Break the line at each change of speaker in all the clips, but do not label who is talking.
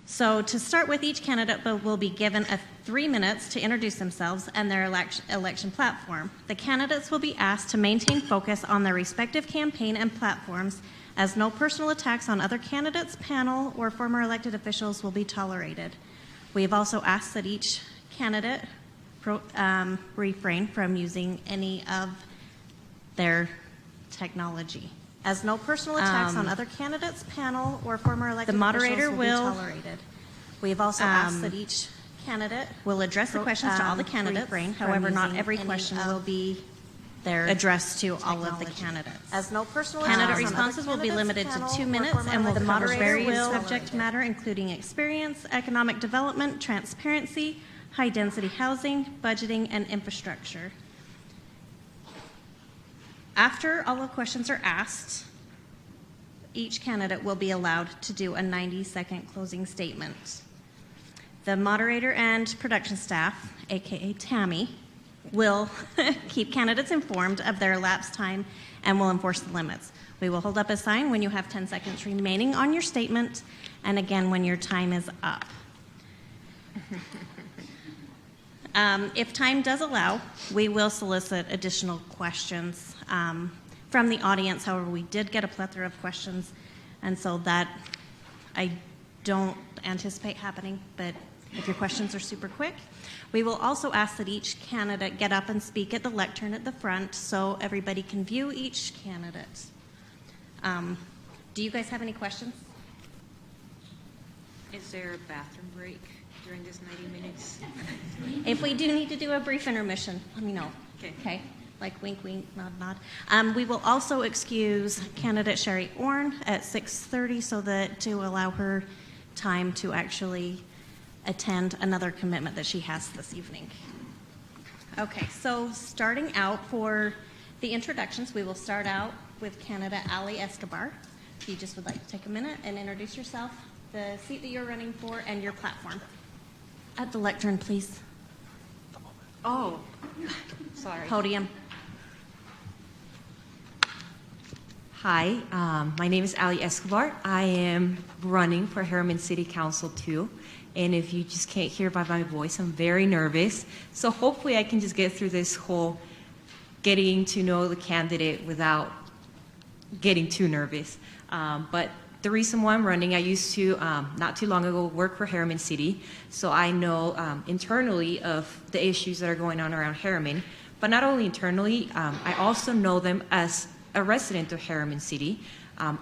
So to start with, each candidate will be given 3 minutes to introduce themselves and their election platform. The candidates will be asked to maintain focus on their respective campaign and platforms, as no personal attacks on other candidates, panel, or former elected officials will be tolerated. We have also asked that each candidate refrain from using any of their technology, as no personal attacks on other candidates, panel, or former elected officials will be tolerated. We have also asked that each candidate will address the questions to all the candidates. However, not every question will be addressed to all of the candidates. As no personal candidate responses will be limited to 2 minutes and will cover various subject matter, including experience, economic development, transparency, high-density housing, budgeting, and infrastructure. After all the questions are asked, each candidate will be allowed to do a 90-second closing statement. The moderator and production staff, aka Tammy, will keep candidates informed of their elapsed time and will enforce the limits. We will hold up a sign when you have 10 seconds remaining on your statement, and again when your time is up. If time does allow, we will solicit additional questions from the audience. However, we did get a plethora of questions, and so that I don't anticipate happening, but if your questions are super quick. We will also ask that each candidate get up and speak at the lectern at the front so everybody can view each candidate. Do you guys have any questions?
Is there a bathroom break during this 90 minutes?
If we do need to do a brief intermission, let me know. Okay. Like wink, wink, nod, nod. We will also excuse candidate Sherrie Ohrn at 6:30 so that to allow her time to actually attend another commitment that she has this evening. Okay, so starting out for the introductions, we will start out with candidate Ali Escobar. If you just would like to take a minute and introduce yourself, the seat that you're running for, and your platform. At the lectern, please.
Oh, sorry.
Podium.
Hi, my name is Ali Escobar. I am running for Herriman City Council too. And if you just can't hear by my voice, I'm very nervous. So hopefully I can just get through this whole getting to know the candidate without getting too nervous. But the reason why I'm running, I used to, not too long ago, work for Herriman City. So I know internally of the issues that are going on around Herriman. But not only internally, I also know them as a resident of Herriman City.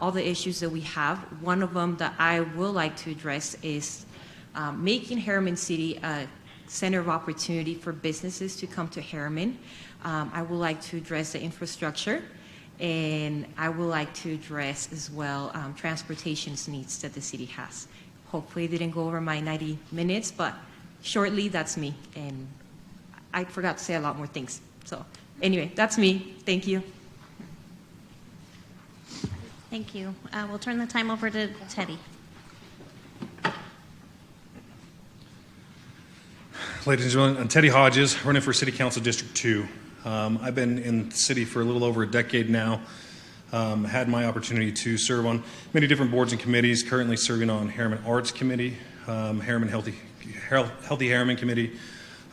All the issues that we have, one of them that I would like to address is making Herriman City a center of opportunity for businesses to come to Herriman. I would like to address the infrastructure, and I would like to address as well transportation needs that the city has. Hopefully it didn't go over my 90 minutes, but shortly, that's me. And I forgot to say a lot more things. So anyway, that's me. Thank you.
Thank you. We'll turn the time over to Teddy.
Ladies and gentlemen, I'm Teddy Hodges, running for City Council District 2. I've been in the city for a little over a decade now. Had my opportunity to serve on many different boards and committees, currently serving on Herriman Arts Committee, Herriman Healthy Herriman Committee,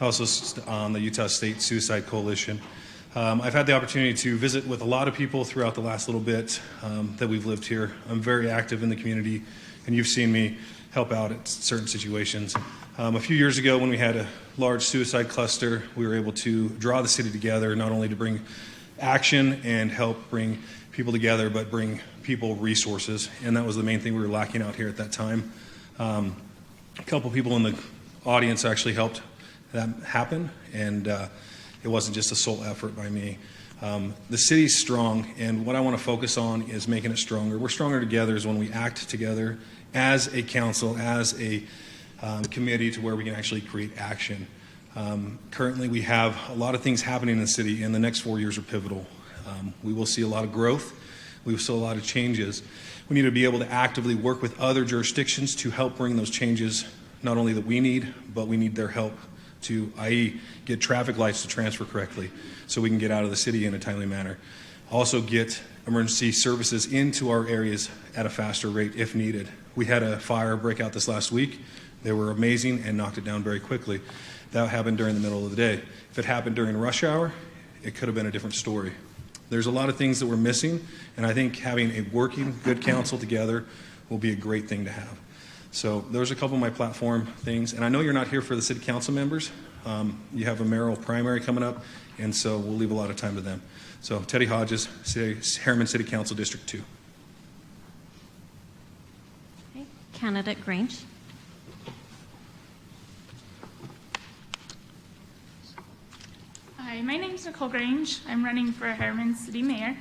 also on the Utah State Suicide Coalition. I've had the opportunity to visit with a lot of people throughout the last little bit that we've lived here. I'm very active in the community, and you've seen me help out at certain situations. A few years ago, when we had a large suicide cluster, we were able to draw the city together, not only to bring action and help bring people together, but bring people resources, and that was the main thing we were lacking out here at that time. A couple people in the audience actually helped that happen, and it wasn't just a sole effort by me. The city's strong, and what I want to focus on is making it stronger. We're stronger together is when we act together as a council, as a committee, to where we can actually create action. Currently, we have a lot of things happening in the city, and the next 4 years are pivotal. We will see a lot of growth. We will see a lot of changes. We need to be able to actively work with other jurisdictions to help bring those changes, not only that we need, but we need their help to, i.e., get traffic lights to transfer correctly so we can get out of the city in a timely manner. Also get emergency services into our areas at a faster rate if needed. We had a fire break out this last week. They were amazing and knocked it down very quickly. That happened during the middle of the day. If it happened during rush hour, it could have been a different story. There's a lot of things that we're missing, and I think having a working, good council together will be a great thing to have. So there's a couple of my platform things, and I know you're not here for the city council members. You have a mayoral primary coming up, and so we'll leave a lot of time to them. So Teddy Hodges, Herriman City Council, District 2.
Okay. Candidate Grange.
Hi, my name's Nicole Grange. I'm running for Herriman City Mayor.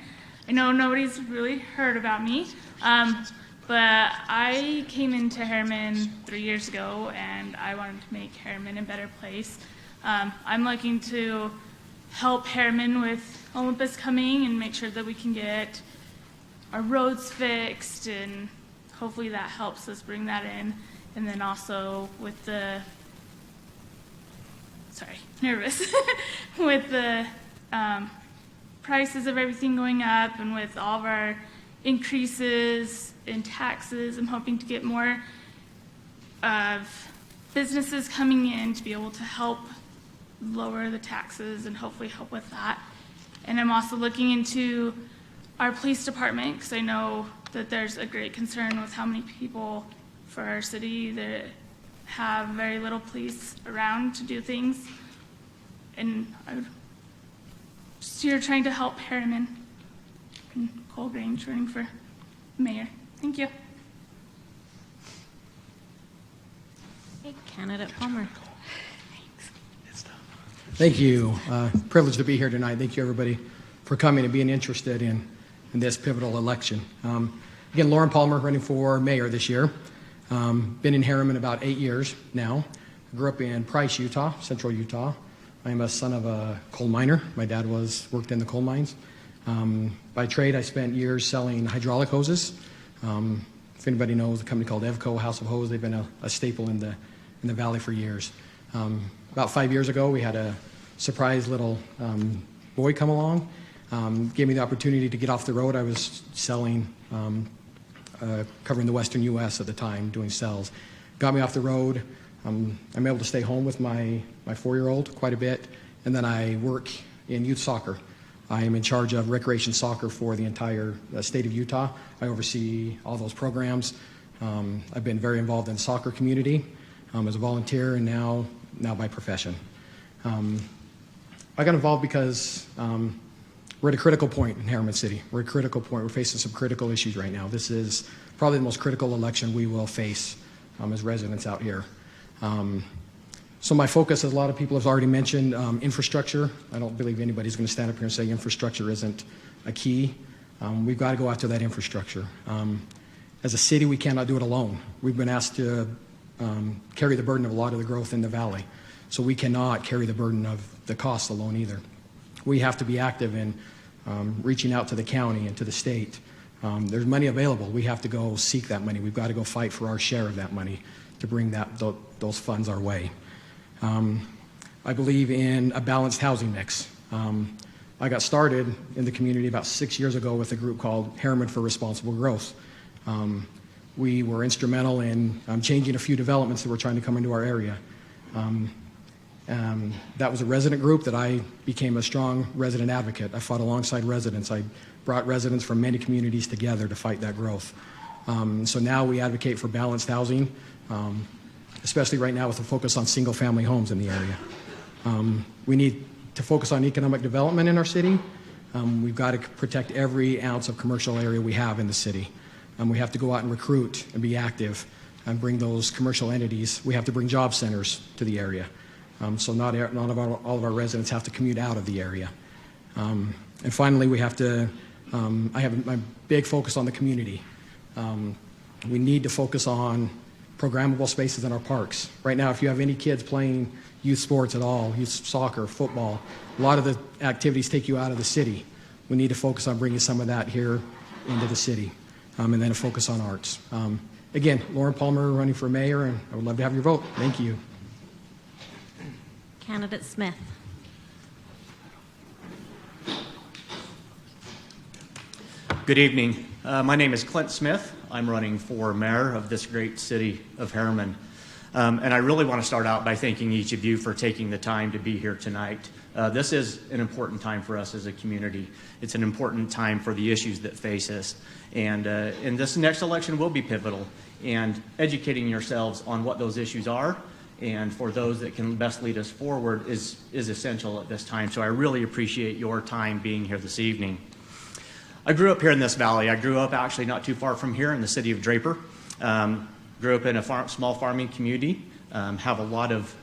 I know nobody's really heard about me, but I came into Herriman 3 years ago, and I wanted to make Herriman a better place. I'm looking to help Herriman with Olympus coming and make sure that we can get our roads fixed, and hopefully that helps us bring that in. And then also with the nervous with the prices of everything going up and with all of our increases in taxes, I'm hoping to get more of businesses coming in to be able to help lower the taxes and hopefully help with that. And I'm also looking into our police department, because I know that there's a great concern with how many people for our city that have very little police around to do things. And I'm just here trying to help Herriman. And Nicole Grange, running for mayor. Thank you.
Okay. Candidate Palmer.
Thank you. Privileged to be here tonight. Thank you, everybody, for coming and being interested in this pivotal election. Again, Lorin Palmer, running for mayor this year. Been in Herriman about 8 years now. I grew up in Price, Utah, central Utah. I am a son of a coal miner. My dad worked in the coal mines. By trade, I spent years selling hydraulic hoses. If anybody knows a company called Evco, House of Hose, they've been a staple in the valley for years. About 5 years ago, we had a surprise little boy come along. Gave me the opportunity to get off the road. I was selling, covering the western U.S. at the time, doing sales. Got me off the road. I'm able to stay home with my 4-year-old quite a bit, and then I work in youth soccer. I am in charge of recreation soccer for the entire state of Utah. I oversee all those programs. I've been very involved in the soccer community as a volunteer and now by profession. I got involved because we're at a critical point in Herriman City. We're at a critical point. We're facing some critical issues right now. This is probably the most critical election we will face as residents out here. So my focus, as a lot of people have already mentioned, infrastructure. I don't believe anybody's going to stand up here and say infrastructure isn't a key. We've got to go after that infrastructure. As a city, we cannot do it alone. We've been asked to carry the burden of a lot of the growth in the valley. So we cannot carry the burden of the cost alone either. We have to be active in reaching out to the county and to the state. There's money available. We have to go seek that money. We've got to go fight for our share of that money to bring those funds our way. I believe in a balanced housing mix. I got started in the community about 6 years ago with a group called Herriman for Responsible Growth. We were instrumental in changing a few developments that were trying to come into our area. That was a resident group that I became a strong resident advocate. I fought alongside residents. I brought residents from many communities together to fight that growth. So now we advocate for balanced housing, especially right now with a focus on single-family homes in the area. We need to focus on economic development in our city. We've got to protect every ounce of commercial area we have in the city. We have to go out and recruit and be active and bring those commercial entities. We have to bring job centers to the area. So not all of our residents have to commute out of the area. And finally, we have to, I have my big focus on the community. We need to focus on programmable spaces in our parks. Right now, if you have any kids playing youth sports at all, youth soccer, football, a lot of the activities take you out of the city. We need to focus on bringing some of that here into the city, and then a focus on arts. Again, Lorin Palmer running for mayor, and I would love to have your vote. Thank you.
Candidate Smith.
Good evening. My name is Clint Smith. I'm running for mayor of this great city of Herriman. And I really want to start out by thanking each of you for taking the time to be here tonight. This is an important time for us as a community. It's an important time for the issues that face us. And this next election will be pivotal. And educating yourselves on what those issues are and for those that can best lead us forward is essential at this time. So I really appreciate your time being here this evening. I grew up here in this valley. I grew up actually not too far from here in the city of Draper. Grew up in a small farming community. Have a lot of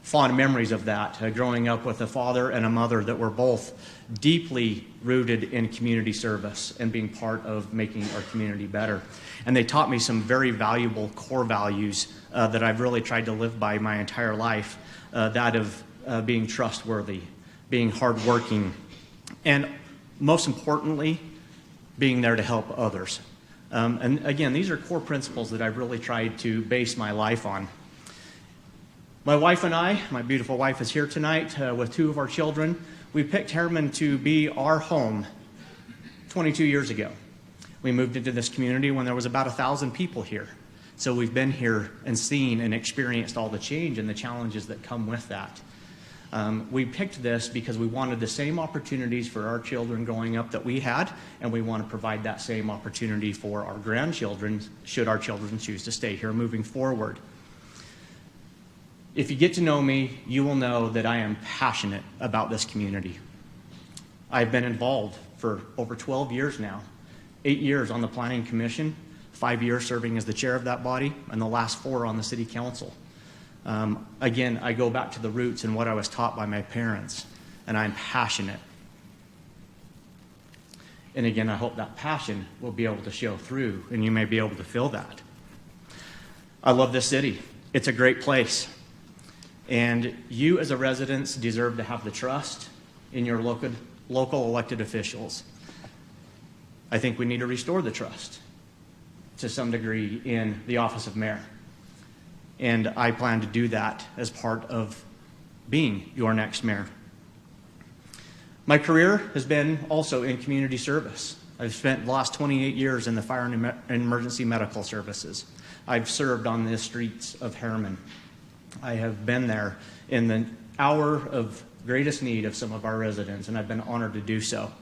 fond memories of that, growing up with a father and a mother that were both deeply rooted in community service and being part of making our community better. And they taught me some very valuable core values that I've really tried to live by my entire life, that of being trustworthy, being hardworking, and most importantly, being there to help others. And again, these are core principles that I've really tried to base my life on. My wife and I, my beautiful wife is here tonight with two of our children. We picked Herriman to be our home 22 years ago. We moved into this community when there was about 1,000 people here. So we've been here and seen and experienced all the change and the challenges that come with that. We picked this because we wanted the same opportunities for our children growing up that we had, and we want to provide that same opportunity for our grandchildren, should our children choose to stay here moving forward. If you get to know me, you will know that I am passionate about this community. I've been involved for over 12 years now, 8 years on the Planning Commission, 5 years serving as the chair of that body, and the last 4 on the City Council. Again, I go back to the roots and what I was taught by my parents, and I'm passionate. And again, I hope that passion will be able to show through, and you may be able to feel that. I love this city. It's a great place. And you as a resident deserve to have the trust in your local elected officials. I think we need to restore the trust to some degree in the office of mayor. And I plan to do that as part of being your next mayor. My career has been also in community service. I've spent the last 28 years in the fire and emergency medical services. I've served on the streets of Herriman. I have been there in the hour of greatest need of some of our residents, and I've been honored to do so.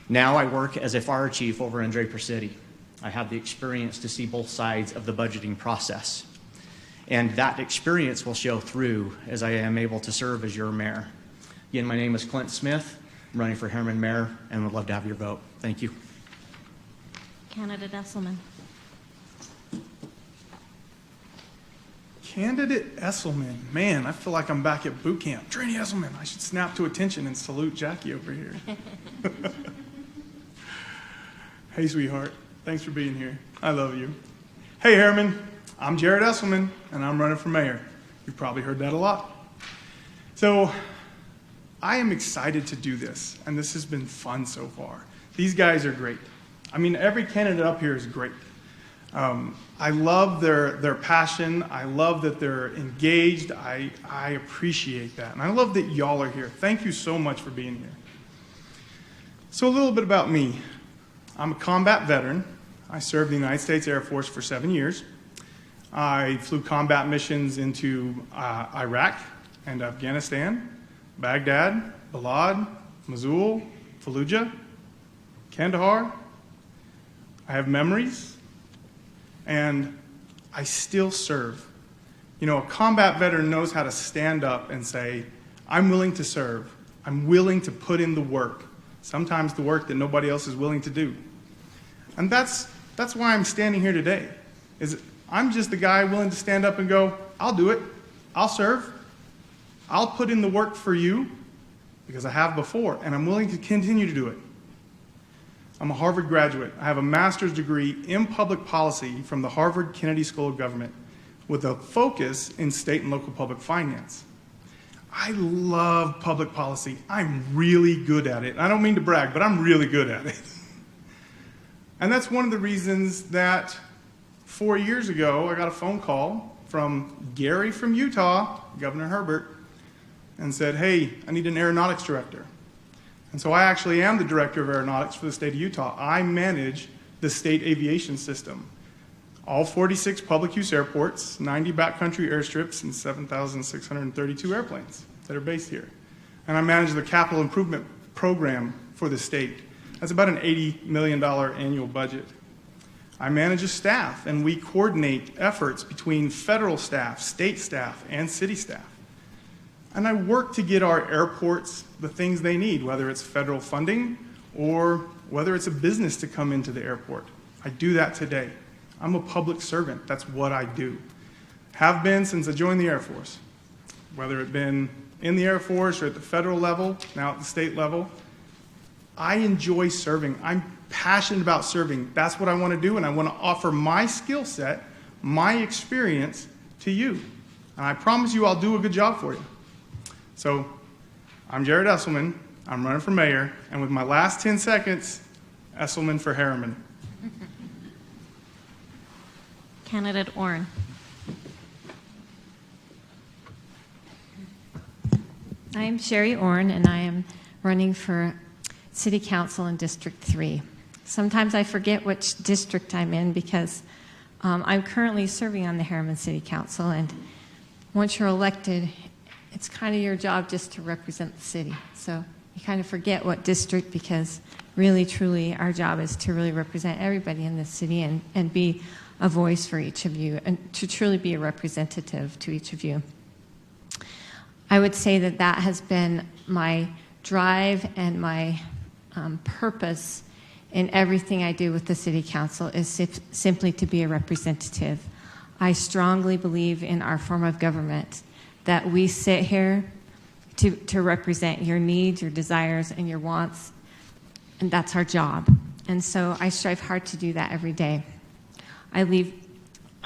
Now I work as a fire chief over in Draper City. I have the experience to see both sides of the budgeting process. And that experience will show through as I am able to serve as your mayor. Again, my name is Clint Smith. I'm running for Herriman mayor and would love to have your vote. Thank you.
Candidate Esselman.
Candidate Esselman. Man, I feel like I'm back at boot camp. Trainee Esselman. I should snap to attention and salute Jackie over here. Hey, sweetheart. Thanks for being here. I love you. Hey, Herriman. I'm Jared Esselman, and I'm running for mayor. You've probably heard that a lot. So I am excited to do this, and this has been fun so far. These guys are great. I mean, every candidate up here is great. I love their passion. I love that they're engaged. I appreciate that. And I love that y'all are here. Thank you so much for being here. So a little bit about me. I'm a combat veteran. I served in the United States Air Force for 7 years. I flew combat missions into Iraq and Afghanistan, Baghdad, Balad, Mosul, Fallujah, Kandahar. I have memories. And I still serve. You know, a combat veteran knows how to stand up and say, I'm willing to serve. I'm willing to put in the work, sometimes the work that nobody else is willing to do. And that's why I'm standing here today. I'm just the guy willing to stand up and go, I'll do it. I'll serve. I'll put in the work for you because I have before, and I'm willing to continue to do it. I'm a Harvard graduate. I have a master's degree in public policy from the Harvard Kennedy School of Government with a focus in state and local public finance. I love public policy. I'm really good at it. I don't mean to brag, but I'm really good at it. And that's one of the reasons that 4 years ago, I got a phone call from Gary from Utah, Governor Herbert, and said, hey, I need an aeronautics director. And so I actually am the director of aeronautics for the state of Utah. I manage the state aviation system. All 46 public use airports, 90 backcountry airstrips, and 7,632 airplanes that are based here. And I manage the capital improvement program for the state. That's about an $80 million annual budget. I manage a staff, and we coordinate efforts between federal staff, state staff, and city staff. And I work to get our airports the things they need, whether it's federal funding or whether it's a business to come into the airport. I do that today. I'm a public servant. That's what I do. Have been since I joined the Air Force. Whether it been in the Air Force or at the federal level, now at the state level, I enjoy serving. I'm passionate about serving. That's what I want to do, and I want to offer my skill set, my experience to you. And I promise you I'll do a good job for you. So, I'm Jared Esselman. I'm running for mayor, and with my last 10 seconds, Esselman for Herriman.
Candidate Ohrn.
I am Sherrie Ohrn, and I am running for City Council in District 3. Sometimes I forget which district I'm in because I'm currently serving on the Herriman City Council, and once you're elected, it's kind of your job just to represent the city. So you kind of forget what district, because really, truly, our job is to really represent everybody in this city and be a voice for each of you and to truly be a representative to each of you. I would say that that has been my drive and my purpose in everything I do with the City Council is simply to be a representative. I strongly believe in our form of government, that we sit here to represent your needs, your desires, and your wants, and that's our job. And so I strive hard to do that every day. I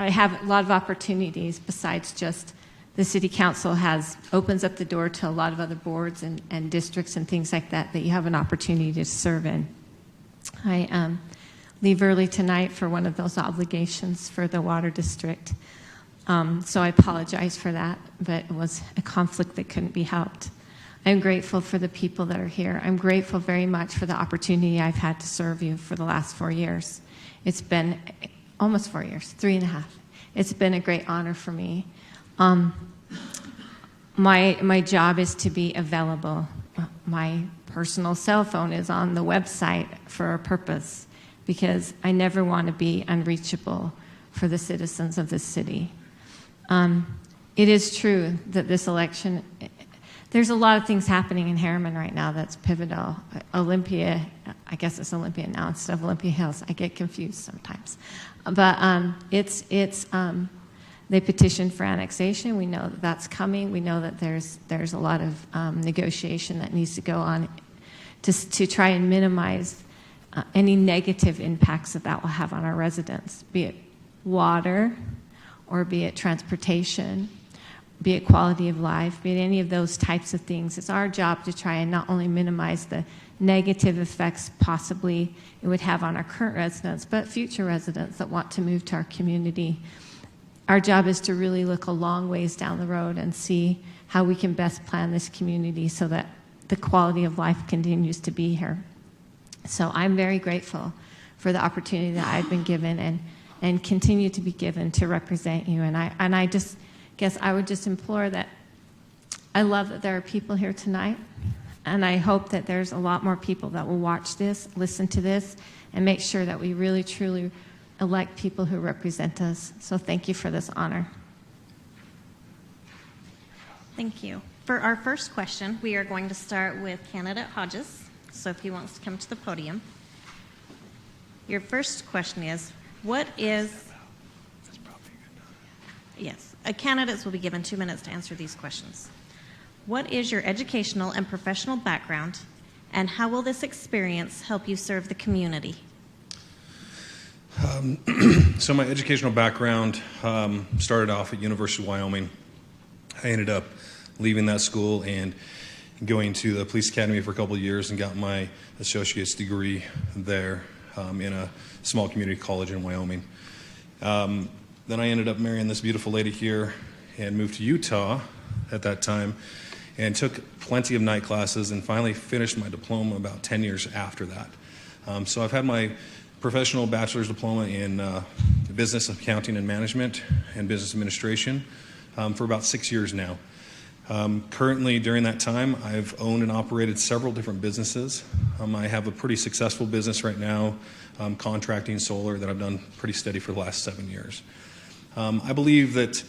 have a lot of opportunities besides just the City Council opens up the door to a lot of other boards and districts and things like that you have an opportunity to serve in. I leave early tonight for one of those obligations for the water district. So I apologize for that, but it was a conflict that couldn't be helped. I'm grateful for the people that are here. I'm grateful very much for the opportunity I've had to serve you for the last 4 years. It's been almost 4 years, 3.5. It's been a great honor for me. My job is to be available. My personal cell phone is on the website for a purpose, because I never want to be unreachable for the citizens of this city. It is true that this election, there's a lot of things happening in Herriman right now that's pivotal. Olympia, I guess it's Olympia now instead of Olympia Hills. I get confused sometimes. But they petitioned for annexation. We know that that's coming. We know that there's a lot of negotiation that needs to go on to try and minimize any negative impacts that will have on our residents, be it water, or be it transportation, be it quality of life, be it any of those types of things. It's our job to try and not only minimize the negative effects possibly it would have on our current residents, but future residents that want to move to our community. Our job is to really look a long ways down the road and see how we can best plan this community so that the quality of life continues to be here. So I'm very grateful for the opportunity that I've been given and continue to be given to represent you. And I just guess I would just implore that I love that there are people here tonight, and I hope that there's a lot more people that will watch this, listen to this, and make sure that we really, truly elect people who represent us. So thank you for this honor.
Thank you. For our first question, we are going to start with candidate Hodges. So if he wants to come to the podium. Your first question is, yes, candidates will be given 2 minutes to answer these questions. What is your educational and professional background, and how will this experience help you serve the community?
So my educational background started off at University of Wyoming. I ended up leaving that school and going to the police academy for a couple of years and got my associate's degree there in a small community college in Wyoming. Then I ended up marrying this beautiful lady here and moved to Utah at that time and took plenty of night classes and finally finished my diploma about 10 years after that. So I've had my professional bachelor's diploma in business accounting and management and business administration for about 6 years now. Currently, during that time, I've owned and operated several different businesses. I have a pretty successful business right now, contracting solar, that I've done pretty steady for the last 7 years. I believe that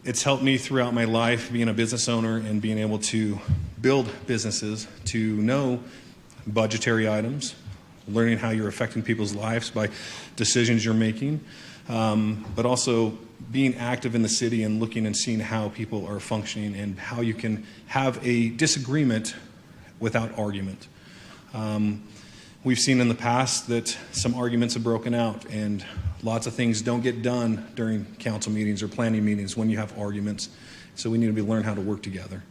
it's helped me throughout my life being a business owner and being able to build businesses, to know budgetary items, learning how you're affecting people's lives by decisions you're making, but also being active in the city and looking and seeing how people are functioning and how you can have a disagreement without argument. We've seen in the past that some arguments have broken out and lots of things don't get done during council meetings or planning meetings when you have arguments. So we need to learn how to work together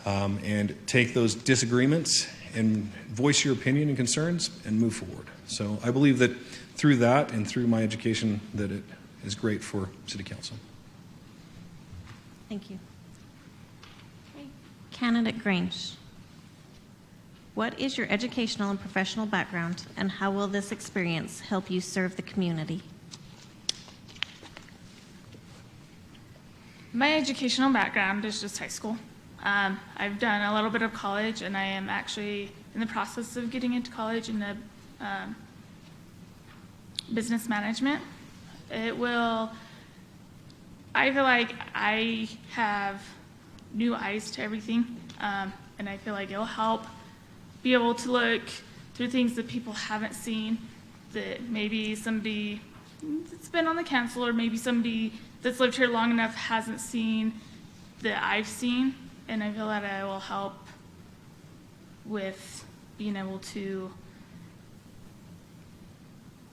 and take those disagreements and voice your opinion and concerns and move forward. So I believe that through that and through my education that it is great for City Council.
Thank you. Okay. Candidate Grange. What is your educational and professional background, and how will this experience help you serve the community?
My educational background is just high school. I've done a little bit of college, and I am actually in the process of getting into college in the business management. I feel like I have new eyes to everything, and I feel like it'll help be able to look through things that people haven't seen, that maybe somebody that's been on the council or maybe somebody that's lived here long enough hasn't seen that I've seen, and I feel that I will help with being able to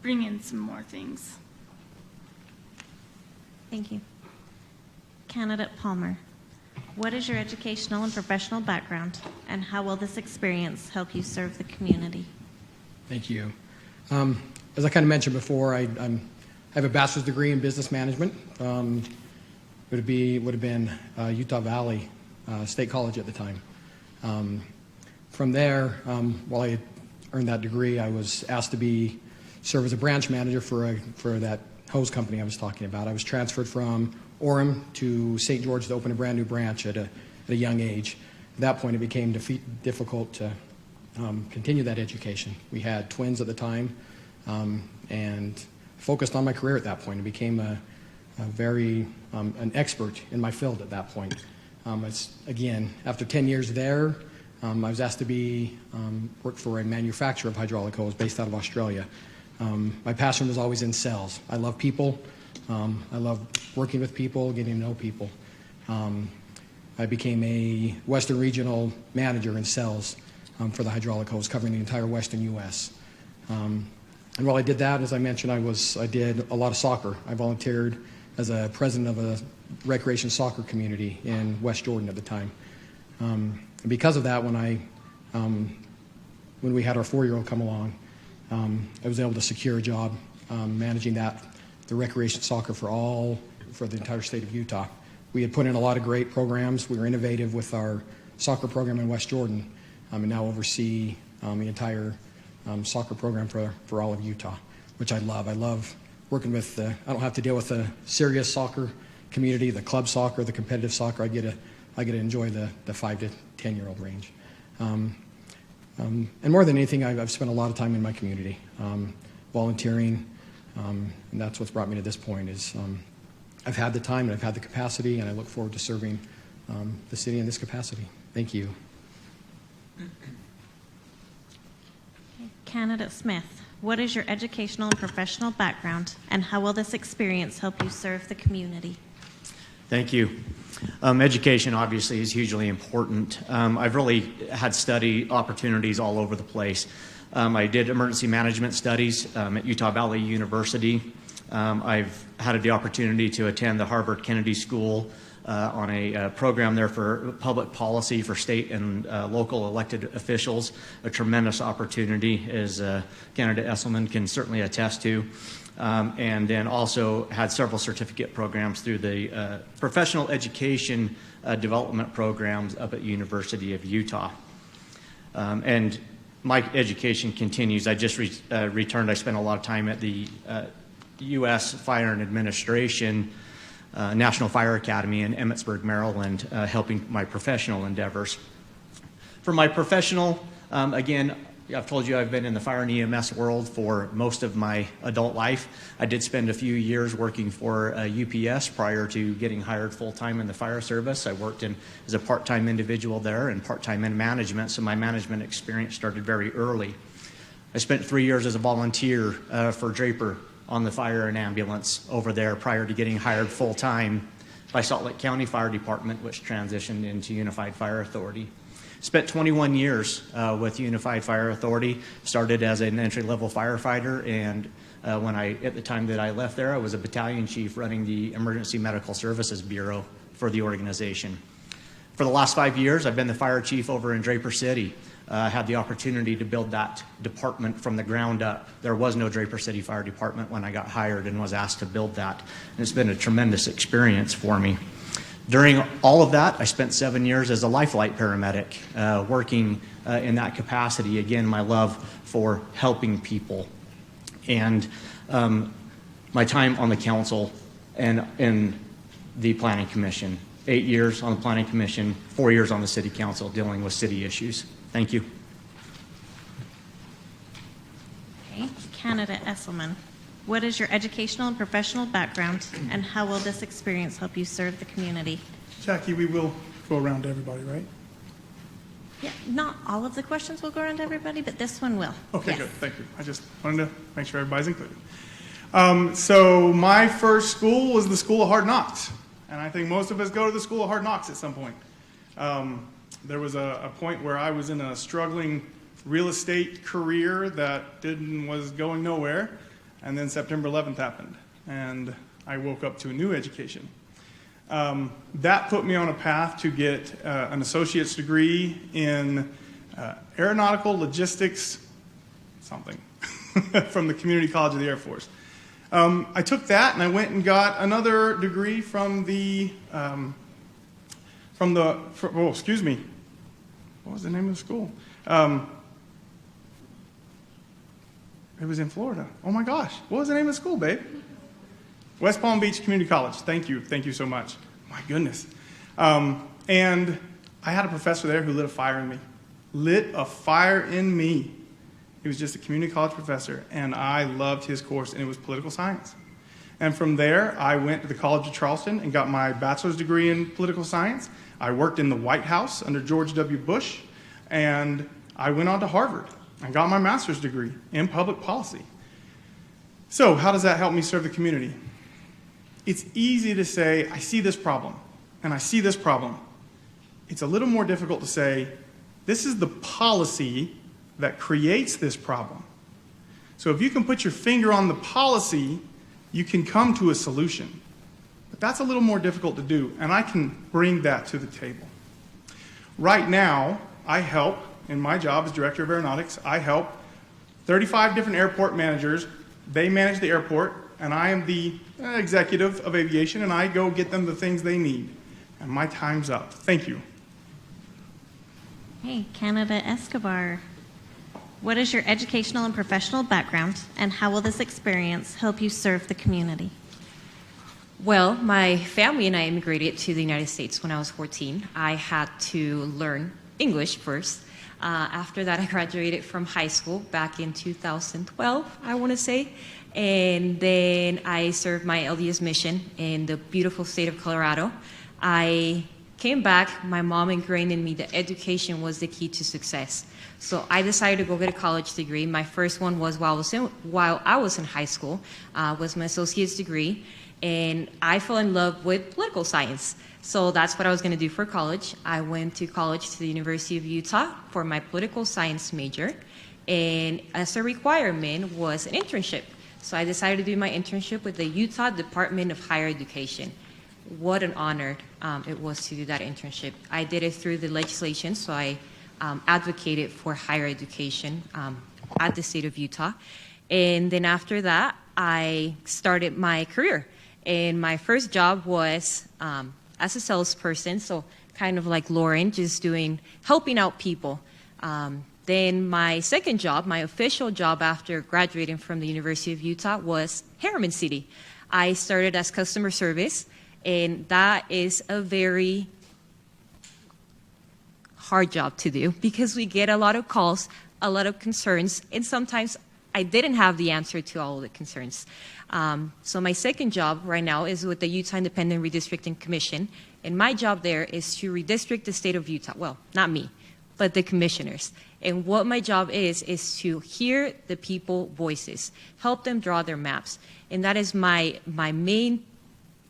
bring in some more things.
Thank you. Candidate Palmer. What is your educational and professional background, and how will this experience help you serve the community?
Thank you. As I kind of mentioned before, I have a bachelor's degree in business management. Would have been Utah Valley State College at the time. From there, while I earned that degree, I was asked to serve as a branch manager for that hose company I was talking about. I was transferred from Ohrn to St. George to open a brand new branch at a young age. At that point, it became difficult to continue that education. We had twins at the time, and focused on my career at that point. I became an expert in my field at that point. Again, after 10 years there, I was asked to work for a manufacturer of hydraulic hose based out of Australia. My passion was always in sales. I love people. I love working with people, getting to know people. I became a Western Regional Manager in sales for the hydraulic hose, covering the entire Western U.S. And while I did that, as I mentioned, I did a lot of soccer. I volunteered as a president of a recreation soccer community in West Jordan at the time. And because of that, when we had our 4-year-old come along, I was able to secure a job managing the recreation soccer for the entire state of Utah. We had put in a lot of great programs. We were innovative with our soccer program in West Jordan, and now oversee the entire soccer program for all of Utah, which I love. I love working with I don't have to deal with the serious soccer community, the club soccer, the competitive soccer. I get to enjoy the 5 to 10-year-old range. And more than anything, I've spent a lot of time in my community, volunteering, and that's what's brought me to this point. I've had the time and I've had the capacity, and I look forward to serving the city in this capacity. Thank you.
Candidate Smith. What is your educational and professional background, and how will this experience help you serve the community?
Thank you. Education obviously is hugely important. I've really had study opportunities all over the place. I did emergency management studies at Utah Valley University. I've had the opportunity to attend the Harvard Kennedy School on a program there for public policy for state and local elected officials. A tremendous opportunity, as candidate Esselman can certainly attest to. And then also had several certificate programs through the professional education development programs up at University of Utah. And my education continues. I just returned. I spent a lot of time at the U.S. Fire and Administration National Fire Academy in Emmitsburg, Maryland, helping my professional endeavors. For my professional, again, I've told you I've been in the fire and EMS world for most of my adult life. I did spend a few years working for UPS prior to getting hired full-time in the fire service. I worked as a part-time individual there and part-time in management, so my management experience started very early. I spent 3 years as a volunteer for Draper on the fire and ambulance over there prior to getting hired full-time by Salt Lake County Fire Department, which transitioned into Unified Fire Authority. Spent 21 years with Unified Fire Authority, started as an entry-level firefighter, and at the time that I left there, I was a battalion chief running the Emergency Medical Services Bureau for the organization. For the last 5 years, I've been the fire chief over in Draper City. Had the opportunity to build that department from the ground up. There was no Draper City Fire Department when I got hired and was asked to build that. And it's been a tremendous experience for me. During all of that, I spent 7 years as a Lifelight paramedic, working in that capacity. Again, my love for helping people. And my time on the council and in the Planning Commission. 8 years on the Planning Commission, 4 years on the City Council dealing with city issues. Thank you.
Okay, candidate Esselman. What is your educational and professional background, and how will this experience help you serve the community?
Jackie, we will go around to everybody, right?
Yeah, not all of the questions will go around to everybody, but this one will.
Okay,
Yes.
good. Thank you. I just wanted to make sure everybody's included. So my first school was the School of Hard Knocks, and I think most of us go to the School of Hard Knocks at some point. There was a point where I was in a struggling real estate career that was going nowhere, and then September 11th happened, and I woke up to a new education. That put me on a path to get an associate's degree in aeronautical logistics, something, from the Community College of the Air Force. I took that and I went and got another degree from excuse me, what was the name of the school? It was in Florida. Oh my gosh, what was the name of the school, babe? West Palm Beach Community College. Thank you so much. My goodness. And I had a professor there who lit a fire in me. He was just a community college professor, and I loved his course, and it was political science. And from there, I went to the College of Charleston and got my bachelor's degree in political science. I worked in the White House under George W. Bush, and I went on to Harvard and got my master's degree in public policy. So how does that help me serve the community? It's easy to say, I see this problem, and I see this problem. It's a little more difficult to say, this is the policy that creates this problem. So if you can put your finger on the policy, you can come to a solution. But that's a little more difficult to do, and I can bring that to the table. Right now, I help, in my job as Director of Aeronautics, I help 35 different airport managers. They manage the airport, and I am the executive of aviation, and I go get them the things they need. And my time's up. Thank you.
Hey, candidate Escobar. What is your educational and professional background, and how will this experience help you serve the community?
Well, my family and I immigrated to the United States when I was 14. I had to learn English first. After that, I graduated from high school back in 2012, I want to say. And then I served my LDS mission in the beautiful state of Colorado. I came back. My mom ingrained in me that education was the key to success. So I decided to go get a college degree. My first one was while I was in high school, was my associate's degree. And I fell in love with political science. So that's what I was going to do for college. I went to college to the University of Utah for my political science major. And as a requirement was an internship. So I decided to do my internship with the Utah Department of Higher Education. What an honor it was to do that internship. I did it through the legislation, so I advocated for higher education at the state of Utah. And then after that, I started my career. And my first job was as a salesperson, so kind of like Lorin, just helping out people. Then my second job, my official job after graduating from the University of Utah, was Herriman City. I started as customer service, and that is a very hard job to do because we get a lot of calls, a lot of concerns, and sometimes I didn't have the answer to all of the concerns. So my second job right now is with the Utah Independent Redistricting Commission, and my job there is to redistrict the state of Utah. Well, not me, but the commissioners. And what my job is to hear the people voices, help them draw their maps. And that is my main,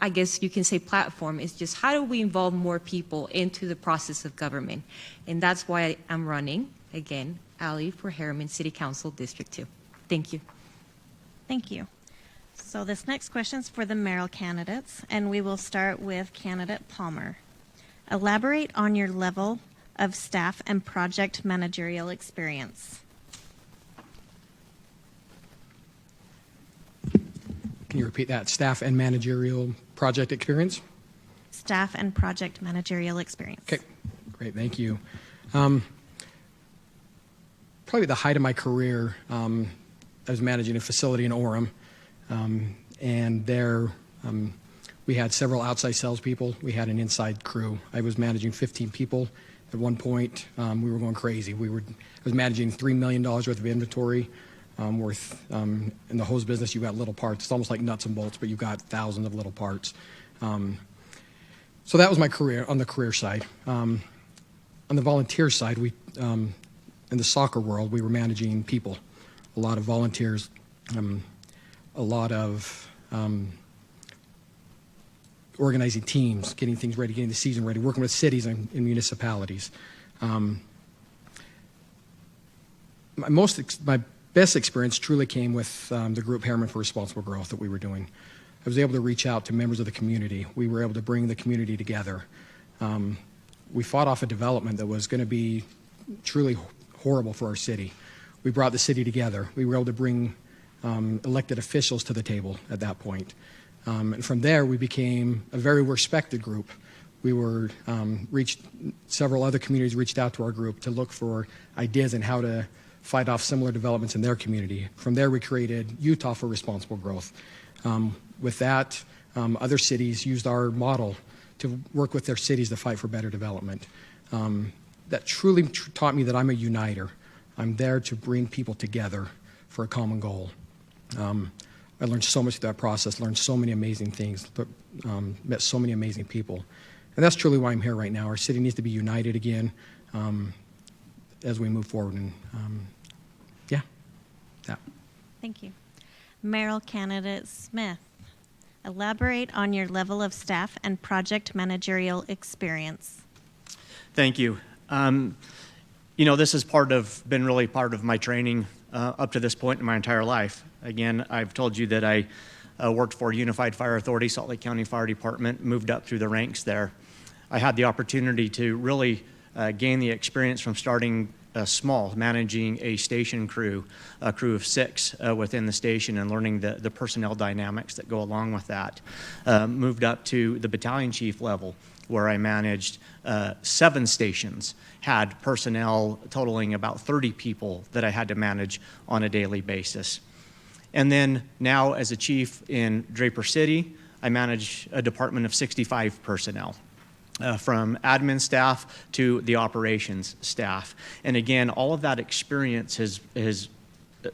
I guess you can say, platform, is just how do we involve more people into the process of government. And that's why I'm running, again, Ali, for Herriman City Council District 2. Thank you.
Thank you. So this next question is for the mayoral candidates, and we will start with candidate Palmer. Elaborate on your level of staff and project managerial experience.
Can you repeat that? Staff and managerial project experience?
Staff and project managerial experience.
Okay, great, thank you. Probably the height of my career, I was managing a facility in Ohrn, and there we had several outside salespeople. We had an inside crew. I was managing 15 people. At one point, we were going crazy. I was managing $3 million worth of inventory. In the hose business, you've got little parts. It's almost like nuts and bolts, but you've got thousands of little parts. So that was my career on the career side. On the volunteer side, in the soccer world, we were managing people, a lot of volunteers, a lot of organizing teams, getting things ready, getting the season ready, working with cities and municipalities. My best experience truly came with the group Herriman for Responsible Growth that we were doing. I was able to reach out to members of the community. We were able to bring the community together. We fought off a development that was going to be truly horrible for our city. We brought the city together. We were able to bring elected officials to the table at that point. And from there, we became a very respected group. We were several other communities reached out to our group to look for ideas on how to fight off similar developments in their community. From there, we created Utah for Responsible Growth. With that, other cities used our model to work with their cities to fight for better development. That truly taught me that I'm a uniter. I'm there to bring people together for a common goal. I learned so much through that process, learned so many amazing things, met so many amazing people. And that's truly why I'm here right now. Our city needs to be united again as we move forward. And that.
Thank you. Mayoral candidate Smith. Elaborate on your level of staff and project managerial experience.
Thank you. This has been really part of my training up to this point in my entire life. Again, I've told you that I worked for Unified Fire Authority, Salt Lake County Fire Department, moved up through the ranks there. I had the opportunity to really gain the experience from starting small, managing a station crew, a crew of 6 within the station, and learning the personnel dynamics that go along with that. Moved up to the battalion chief level, where I managed 7 stations, had personnel totaling about 30 people that I had to manage on a daily basis. And then now as a chief in Draper City, I manage a department of 65 personnel, from admin staff to the operations staff. And again, all of that experience has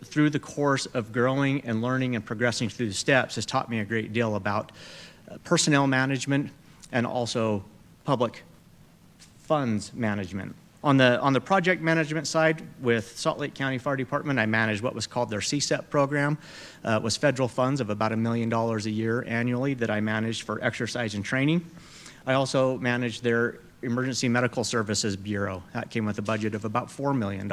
through the course of growing and learning and progressing through the steps, has taught me a great deal about personnel management and also public funds management. On the project management side, with Salt Lake County Fire Department, I managed what was called their CSEP program. It was federal funds of about $1 million a year annually that I managed for exercise and training. I also managed their Emergency Medical Services Bureau. That came with a budget of about $4 million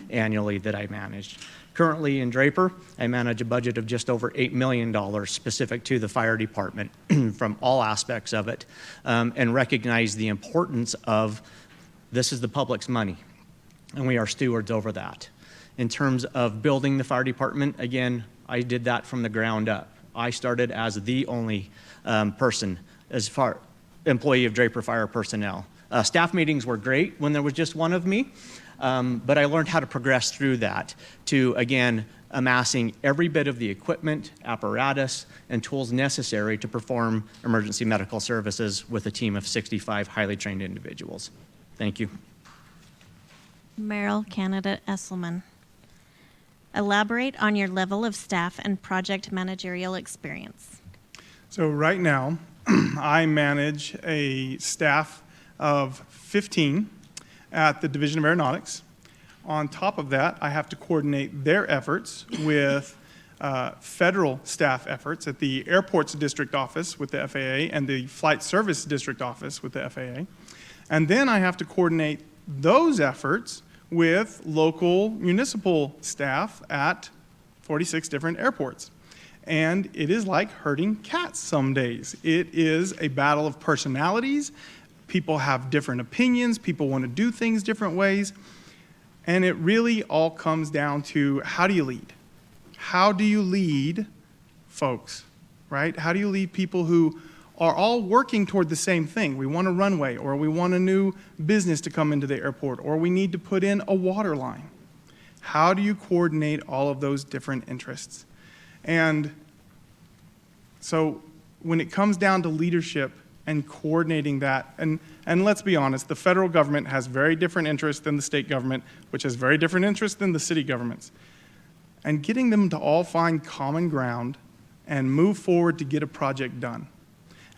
annually that I managed. Currently in Draper, I manage a budget of just over $8 million specific to the fire department from all aspects of it, and recognize the importance of this is the public's money, and we are stewards over that. In terms of building the fire department, again, I did that from the ground up. I started as the only employee of Draper Fire Personnel. Staff meetings were great when there was just one of me. But I learned how to progress through that to, again, amassing every bit of the equipment, apparatus, and tools necessary to perform emergency medical services with a team of 65 highly trained individuals. Thank you.
Merrill candidate Esselman. Elaborate on your level of staff and project managerial experience.
So right now, I manage a staff of 15 at the Division of Aeronautics. On top of that, I have to coordinate their efforts with federal staff efforts at the Airports District Office with the FAA and the Flight Service District Office with the FAA. And then I have to coordinate those efforts with local municipal staff at 46 different airports. And it is like herding cats some days. It is a battle of personalities. People have different opinions. People want to do things different ways. And it really all comes down to, how do you lead? How do you lead folks, right? How do you lead people who are all working toward the same thing? We want a runway, or we want a new business to come into the airport, or we need to put in a water line. How do you coordinate all of those different interests? And so when it comes down to leadership and coordinating that, and let's be honest, the federal government has very different interests than the state government, which has very different interests than the city governments. And getting them to all find common ground and move forward to get a project done.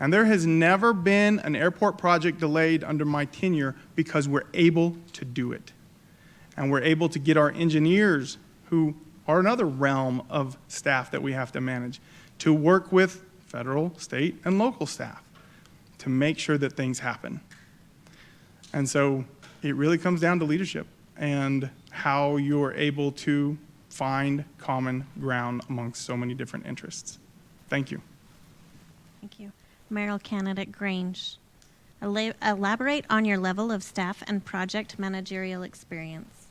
And there has never been an airport project delayed under my tenure because we're able to do it. And we're able to get our engineers, who are another realm of staff that we have to manage, to work with federal, state, and local staff to make sure that things happen. And so it really comes down to leadership and how you're able to find common ground amongst so many different interests. Thank you.
Thank you. Merrill candidate Grange. Elaborate on your level of staff and project managerial experience.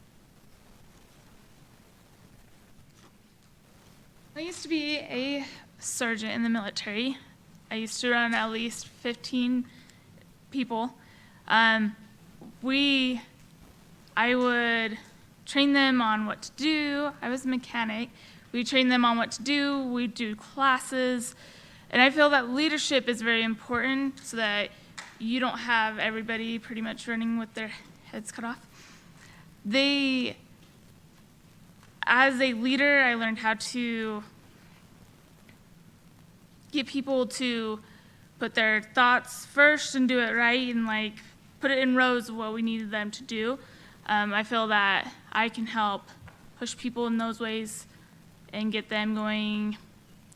I used to be a sergeant in the military. I used to run at least 15 people. I would train them on what to do. I was a mechanic. We trained them on what to do. We do classes. And I feel that leadership is very important so that you don't have everybody pretty much running with their heads cut off. As a leader, I learned how to get people to put their thoughts first and do it right, and like put it in rows of what we needed them to do. I feel that I can help push people in those ways and get them going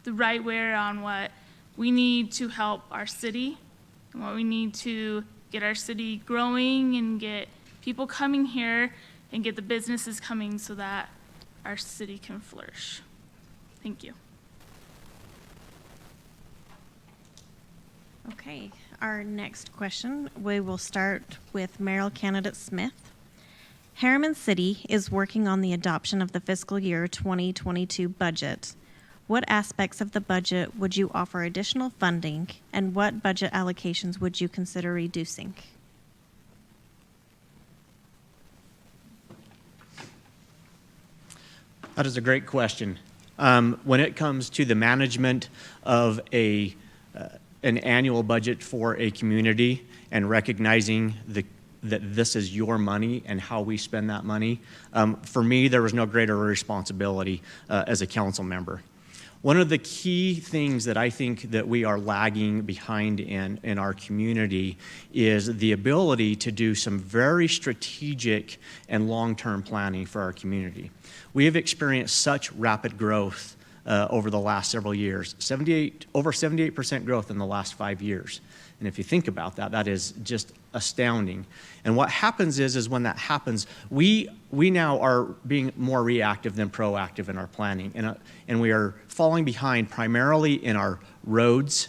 the right way on what we need to help our city and what we need to get our city growing and get people coming here and get the businesses coming so that our city can flourish. Thank you.
Okay, our next question, we will start with Merrill candidate Smith. Herriman City is working on the adoption of the fiscal year 2022 budget. What aspects of the budget would you offer additional funding, and what budget allocations would you consider reducing?
That is a great question. When it comes to the management of an annual budget for a community and recognizing that this is your money and how we spend that money, for me, there was no greater responsibility as a council member. One of the key things that I think that we are lagging behind in our community is the ability to do some very strategic and long-term planning for our community. We have experienced such rapid growth over the last several years, over 78% growth in the last 5 years. And if you think about that, that is just astounding. And what happens is when that happens, we now are being more reactive than proactive in our planning. And we are falling behind primarily in our roads,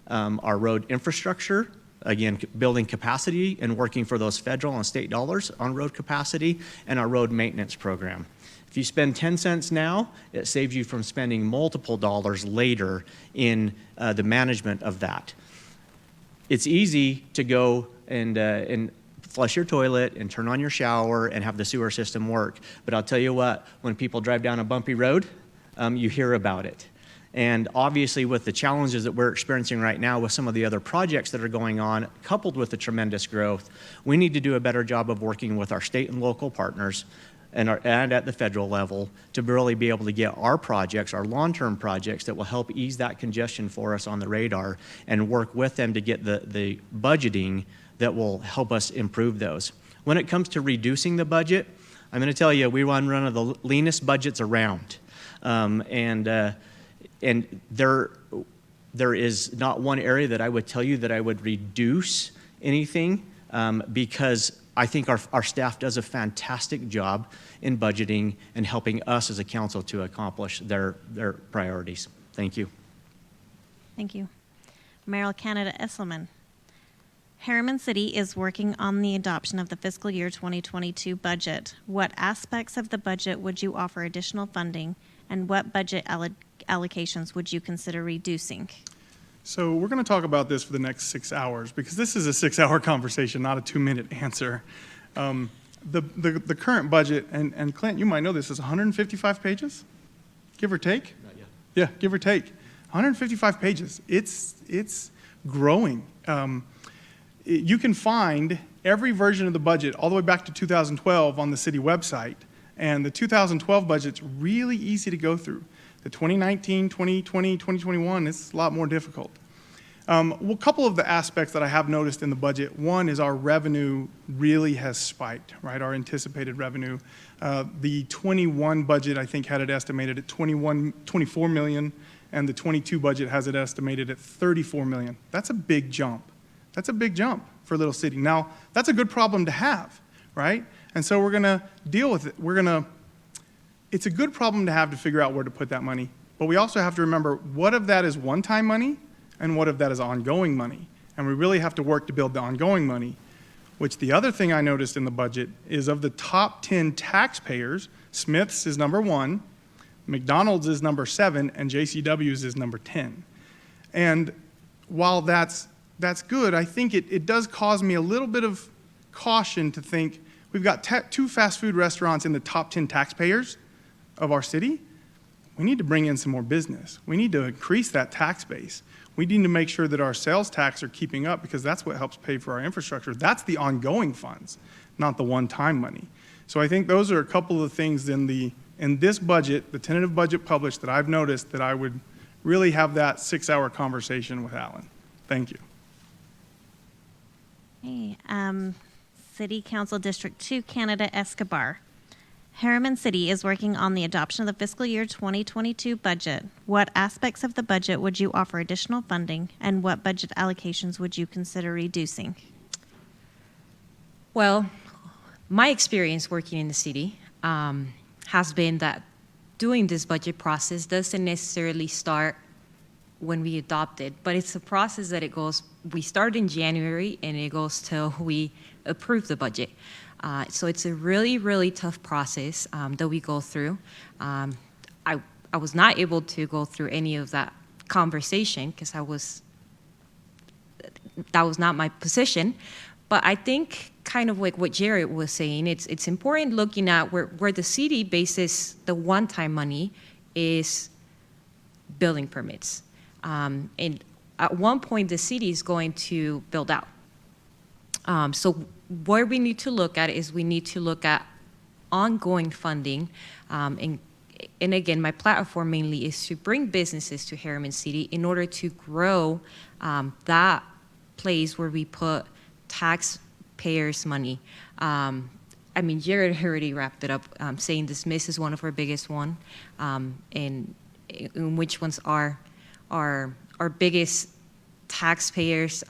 our road infrastructure, again, building capacity and working for those federal and state dollars on road capacity, and our road maintenance program. If you spend 10 cents now, it saves you from spending multiple dollars later in the management of that. It's easy to go and flush your toilet and turn on your shower and have the sewer system work. But I'll tell you what, when people drive down a bumpy road, you hear about it. And obviously with the challenges that we're experiencing right now with some of the other projects that are going on, coupled with the tremendous growth, we need to do a better job of working with our state and local partners and at the federal level to really be able to get our projects, our long-term projects that will help ease that congestion for us on the radar and work with them to get the budgeting that will help us improve those. When it comes to reducing the budget, I'm going to tell you, we run one of the leanest budgets around. And there is not one area that I would tell you that I would reduce anything because I think our staff does a fantastic job in budgeting and helping us as a council to accomplish their priorities. Thank you.
Thank you. Mayoral candidate Esselman. Herriman City is working on the adoption of the fiscal year 2022 budget. What aspects of the budget would you offer additional funding, and what budget allocations would you consider reducing?
So we're going to talk about this for the next 6 hours because this is a 6-hour conversation, not a 2-minute answer. The current budget, and Clint, you might know this, is 155 pages, give or take?
Not yet.
Yeah, give or take. 155 pages. It's growing. You can find every version of the budget all the way back to 2012 on the city website, and the 2012 budget's really easy to go through. The 2019, 2020, 2021, it's a lot more difficult. Well, a couple of the aspects that I have noticed in the budget, one is our revenue really has spiked, right? Our anticipated revenue. The 21 budget, I think, had it estimated at 24 million, and the 22 budget has it estimated at 34 million. That's a big jump. That's a big jump for a little city. Now, that's a good problem to have, right? And so we're going to deal with it. It's a good problem to have to figure out where to put that money. But we also have to remember what of that is one-time money and what of that is ongoing money. And we really have to work to build the ongoing money, which the other thing I noticed in the budget is of the top 10 taxpayers, Smith's is number 1, McDonald's is number 7, and JCW's is number 10. And while that's good, I think it does cause me a little bit of caution to think we've got 2 fast food restaurants in the top 10 taxpayers of our city. We need to bring in some more business. We need to increase that tax base. We need to make sure that our sales tax are keeping up because that's what helps pay for our infrastructure. That's the ongoing funds, not the one-time money. So I think those are a couple of things in this budget, the tentative budget published, that I've noticed that I would really have that 6-hour conversation with Alan. Thank you.
Hey, City Council District 2 candidate Escobar. Herriman City is working on the adoption of the fiscal year 2022 budget. What aspects of the budget would you offer additional funding, and what budget allocations would you consider reducing?
Well, my experience working in the city has been that doing this budget process doesn't necessarily start when we adopt it, but it's a process that we start in January and it goes till we approve the budget. So it's a really, really tough process that we go through. I was not able to go through any of that conversation because that was not my position. But I think kind of like what Jared was saying, it's important looking at where the city bases the one-time money is building permits. And at one point, the city is going to build out. So what we need to look at is we need to look at ongoing funding. And again, my platform mainly is to bring businesses to Herriman City in order to grow that place where we put taxpayers' money. I mean, Jared already wrapped it up saying dismiss is one of our biggest one, and in which ones are our biggest taxpayers,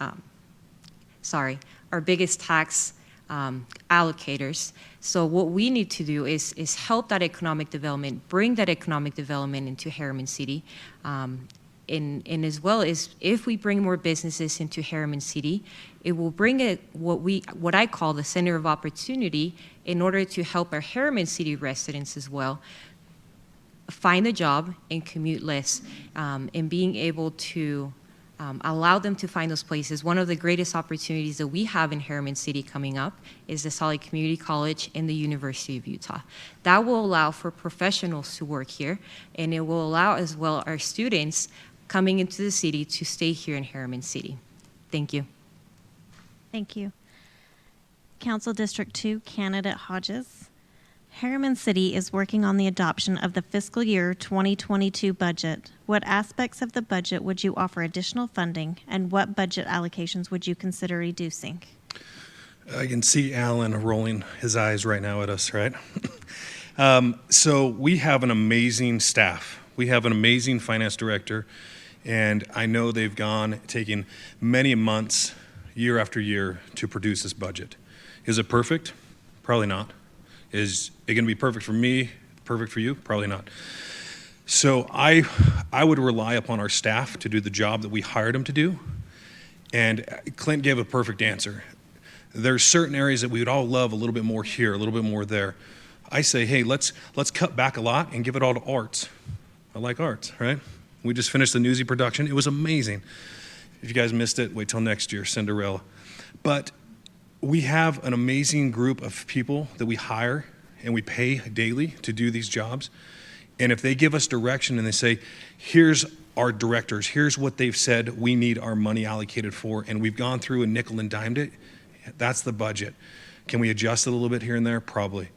our biggest tax allocators. So what we need to do is help that economic development, bring that economic development into Herriman City, and as well as if we bring more businesses into Herriman City, it will bring what I call the center of opportunity in order to help our Herriman City residents as well find a job and commute less, and being able to allow them to find those places. One of the greatest opportunities that we have in Herriman City coming up is the Salt Lake Community College and the University of Utah. That will allow for professionals to work here, and it will allow as well our students coming into the city to stay here in Herriman City. Thank you.
Thank you. Council District 2, candidate Hodges. Herriman City is working on the adoption of the fiscal year 2022 budget. What aspects of the budget would you offer additional funding, and what budget allocations would you consider reducing?
I can see Alan rolling his eyes right now at us, right? So we have an amazing staff. We have an amazing finance director, and I know they've taking many months, year after year, to produce this budget. Is it perfect? Probably not. Is it going to be perfect for me, perfect for you? Probably not. So I would rely upon our staff to do the job that we hired them to do. And Clint gave a perfect answer. There's certain areas that we would all love a little bit more here, a little bit more there. I say, hey, let's cut back a lot and give it all to arts. I like arts, right? We just finished the Newsy production. It was amazing. If you guys missed it, wait till next year, Cinderella. But we have an amazing group of people that we hire and we pay daily to do these jobs. And if they give us direction and they say, here's our directors, here's what they've said we need our money allocated for, and we've gone through and nickel and dimed it, that's the budget. Can we adjust it a little bit here and there? Probably.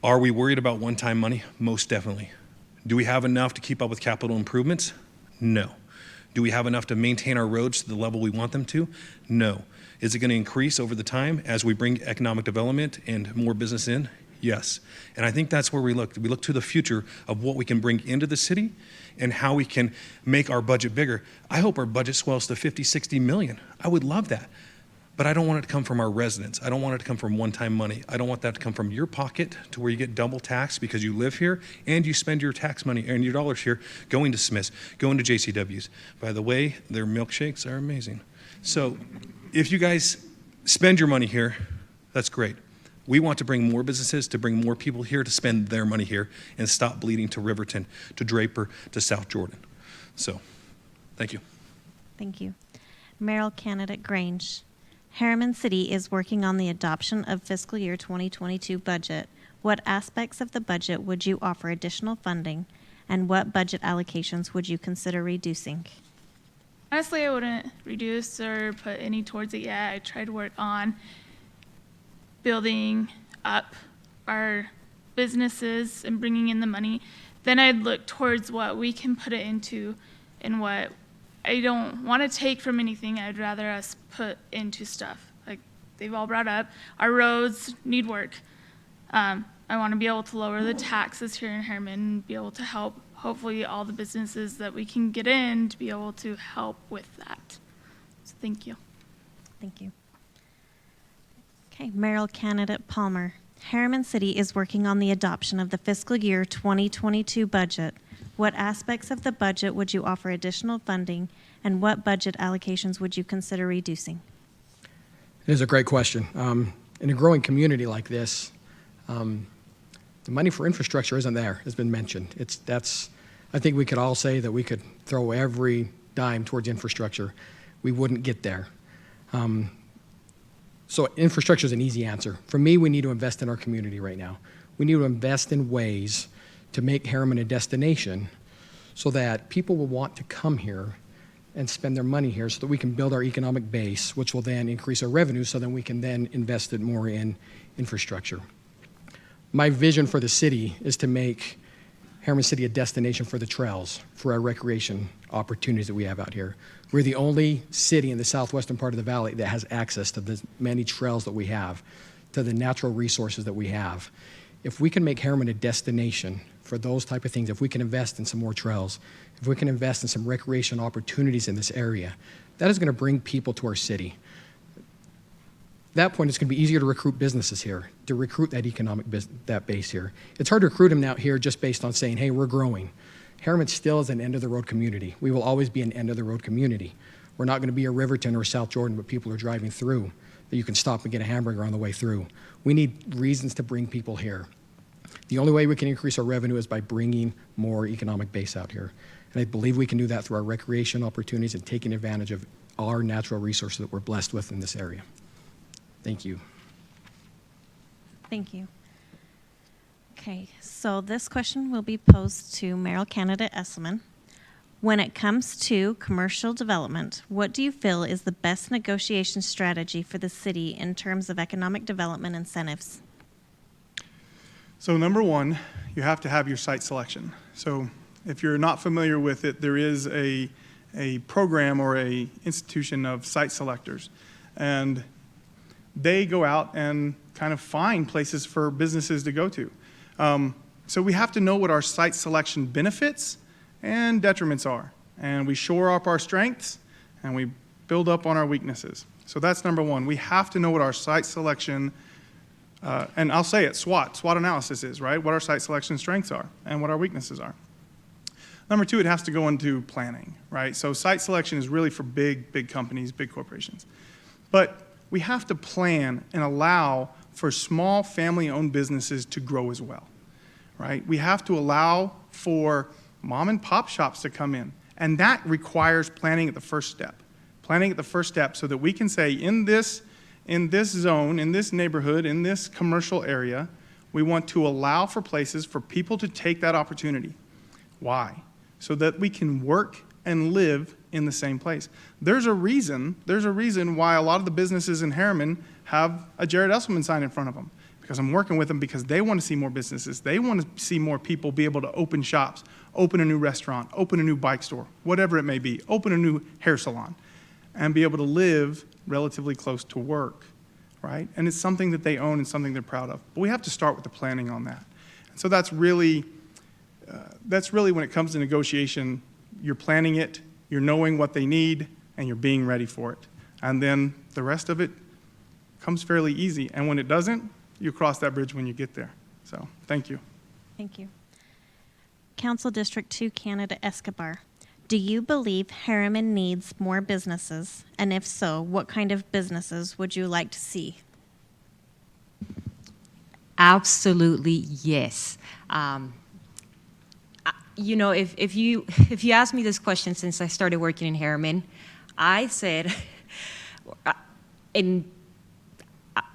Are we worried about one-time money? Most definitely. Do we have enough to keep up with capital improvements? No. Do we have enough to maintain our roads to the level we want them to? No. Is it going to increase over the time as we bring economic development and more business in? Yes. And I think that's where we look. We look to the future of what we can bring into the city and how we can make our budget bigger. I hope our budget swells to 50, 60 million. I would love that. But I don't want it to come from our residents. I don't want it to come from one-time money. I don't want that to come from your pocket to where you get double taxed because you live here and you spend your tax money and your dollars here going to Smith's, going to JCW's. By the way, their milkshakes are amazing. So if you guys spend your money here, that's great. We want to bring more businesses, to bring more people here to spend their money here and stop bleeding to Riverton, to Draper, to South Jordan. So, thank you.
Thank you. Mayoral candidate Grange. Herriman City is working on the adoption of fiscal year 2022 budget. What aspects of the budget would you offer additional funding, and what budget allocations would you consider reducing?
Honestly, I wouldn't reduce or put any towards it yet. I tried to work on building up our businesses and bringing in the money. Then I'd look towards what we can put it into and what I don't want to take from anything. I'd rather us put into stuff. Like they've all brought up, our roads need work. I want to be able to lower the taxes here in Herriman and be able to help, hopefully, all the businesses that we can get in to be able to help with that. So thank you.
Thank you. Okay, mayoral candidate Palmer. Herriman City is working on the adoption of the fiscal year 2022 budget. What aspects of the budget would you offer additional funding, and what budget allocations would you consider reducing?
It is a great question. In a growing community like this, the money for infrastructure isn't there, has been mentioned. I think we could all say that we could throw every dime towards infrastructure. We wouldn't get there. So infrastructure is an easy answer. For me, we need to invest in our community right now. We need to invest in ways to make Herriman a destination so that people will want to come here and spend their money here so that we can build our economic base, which will then increase our revenue so then we can then invest it more in infrastructure. My vision for the city is to make Herriman City a destination for the trails, for our recreation opportunities that we have out here. We're the only city in the southwestern part of the valley that has access to the many trails that we have, to the natural resources that we have. If we can make Herriman a destination for those type of things, if we can invest in some more trails, if we can invest in some recreation opportunities in this area, that is going to bring people to our city. At that point, it's going to be easier to recruit businesses here, to recruit that economic that base here. It's hard to recruit them out here just based on saying, hey, we're growing. Herriman still is an end-of-the-road community. We will always be an end-of-the-road community. We're not going to be a Riverton or South Jordan, but people are driving through, that you can stop and get a hamburger on the way through. We need reasons to bring people here. The only way we can increase our revenue is by bringing more economic base out here. And I believe we can do that through our recreation opportunities and taking advantage of our natural resources that we're blessed with in this area. Thank you.
Thank you. Okay, so this question will be posed to Mayoral candidate Esselman. When it comes to commercial development, what do you feel is the best negotiation strategy for the city in terms of economic development incentives?
So number one, you have to have your site selection. So if you're not familiar with it, there is a program or a institution of site selectors. And they go out and kind of find places for businesses to go to. So we have to know what our site selection benefits and detriments are. And we shore up our strengths and we build up on our weaknesses. So that's number one. We have to know what our site selection, and I'll say it, SWOT analysis is, right? What our site selection strengths are and what our weaknesses are. Number two, it has to go into planning, right? So site selection is really for big companies, big corporations. But we have to plan and allow for small family-owned businesses to grow as well, right? We have to allow for mom and pop shops to come in. And that requires planning at the first step. Planning at the first step so that we can say in this zone, in this neighborhood, in this commercial area, we want to allow for places for people to take that opportunity. Why? So that we can work and live in the same place. There's a reason why a lot of the businesses in Herriman have a Jared Esselman sign in front of them. Because I'm working with them because they want to see more businesses. They want to see more people be able to open shops, open a new restaurant, open a new bike store, whatever it may be, open a new hair salon, and be able to live relatively close to work, right? And it's something that they own and something they're proud of. But we have to start with the planning on that. And so that's really when it comes to negotiation, you're planning it, you're knowing what they need, and you're being ready for it. And then the rest of it comes fairly easy. And when it doesn't, you cross that bridge when you get there. So, thank you.
Thank you. Council District 2 candidate Escobar. Do you believe Herriman needs more businesses? And if so, what kind of businesses would you like to see?
Absolutely, yes. You know, if you asked me this question since I started working in Herriman, I said, and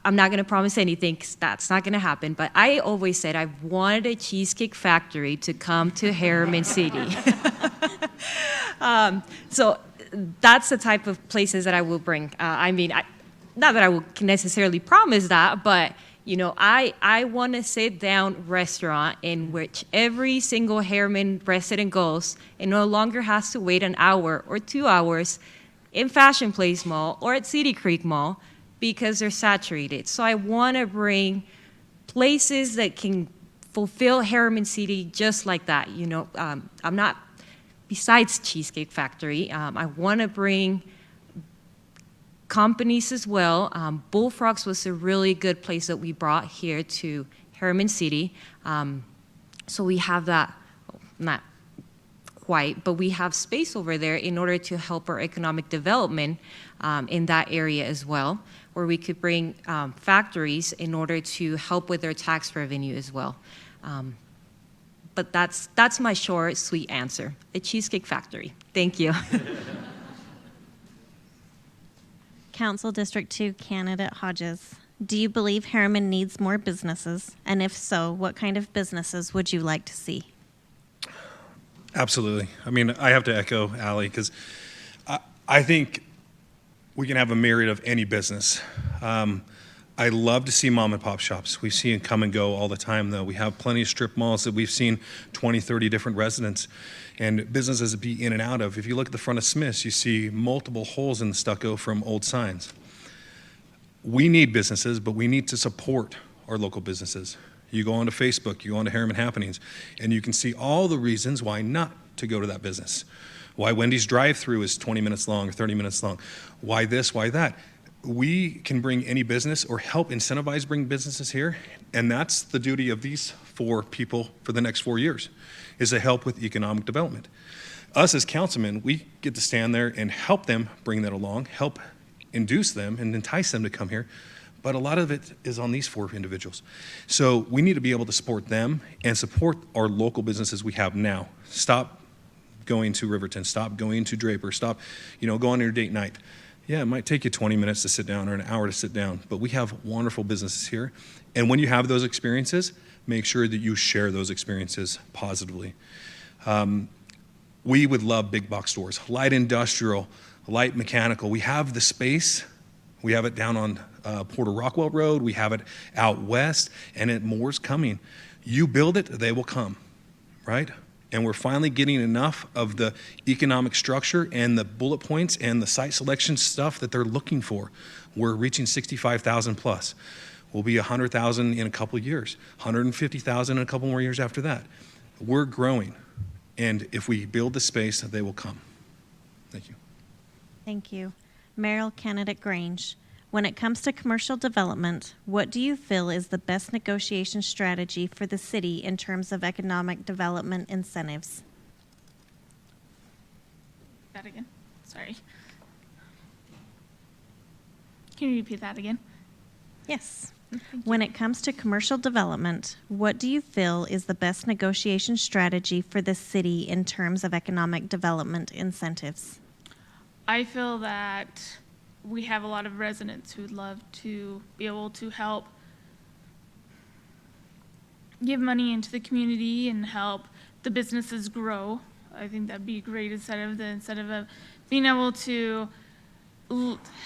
I'm not going to promise anything because that's not going to happen, but I always said I wanted a cheesecake factory to come to Herriman City. So that's the type of places that I will bring. I mean, not that I will necessarily promise that, but you know, I want a sit-down restaurant in which every single Herriman resident goes and no longer has to wait an hour or 2 hours in Fashion Place Mall or at City Creek Mall because they're saturated. So I want to bring places that can fulfill Herriman City just like that. You know, I'm not, besides Cheesecake Factory, I want to bring companies as well. Bullfrogs was a really good place that we brought here to Herriman City. So we have that, not quite, but we have space over there in order to help our economic development in that area as well, where we could bring factories in order to help with their tax revenue as well. But that's my short, sweet answer, a Cheesecake Factory. Thank you.
Council District 2 candidate Hodges. Do you believe Herriman needs more businesses? And if so, what kind of businesses would you like to see?
Absolutely. I mean, I have to echo Allie because I think we can have a myriad of any business. I love to see mom and pop shops. We see them come and go all the time, though. We have plenty of strip malls that we've seen 20, 30 different residents and businesses to be in and out of. If you look at the front of Smith's, you see multiple holes in the stucco from old signs. We need businesses, but we need to support our local businesses. You go onto Facebook, you go onto Herriman Happenings, and you can see all the reasons why not to go to that business. Why Wendy's drive-through is 20 minutes long or 30 minutes long. Why this, why that. We can bring any business or help incentivize bring businesses here, and that's the duty of these 4 people for the next 4 years, is to help with economic development. Us as councilmen, we get to stand there and help them bring that along, help induce them and entice them to come here, but a lot of it is on these 4 individuals. So we need to be able to support them and support our local businesses we have now. Stop going to Riverton, stop going to Draper, stop, go on your date night. Yeah, it might take you 20 minutes to sit down or an hour to sit down, but we have wonderful businesses here. And when you have those experiences, make sure that you share those experiences positively. We would love big box stores, light industrial, light mechanical. We have the space. We have it down on Porter Rockwell Road. We have it out west, and more's coming. You build it, they will come, right? And we're finally getting enough of the economic structure and the bullet points and the site selection stuff that they're looking for. We're reaching 65,000 plus. We'll be 100,000 in a couple of years, 150,000 in a couple more years after that. We're growing. And if we build the space, they will come. Thank you.
Thank you. Merrill, candidate Grange. When it comes to commercial development, what do you feel is the best negotiation strategy for the city in terms of economic development incentives?
That again? Sorry. Can you repeat that again?
Yes. When it comes to commercial development, what do you feel is the best negotiation strategy for the city in terms of economic development incentives?
I feel that we have a lot of residents who'd love to be able to help give money into the community and help the businesses grow. I think that'd be a great incentive, the incentive of being able to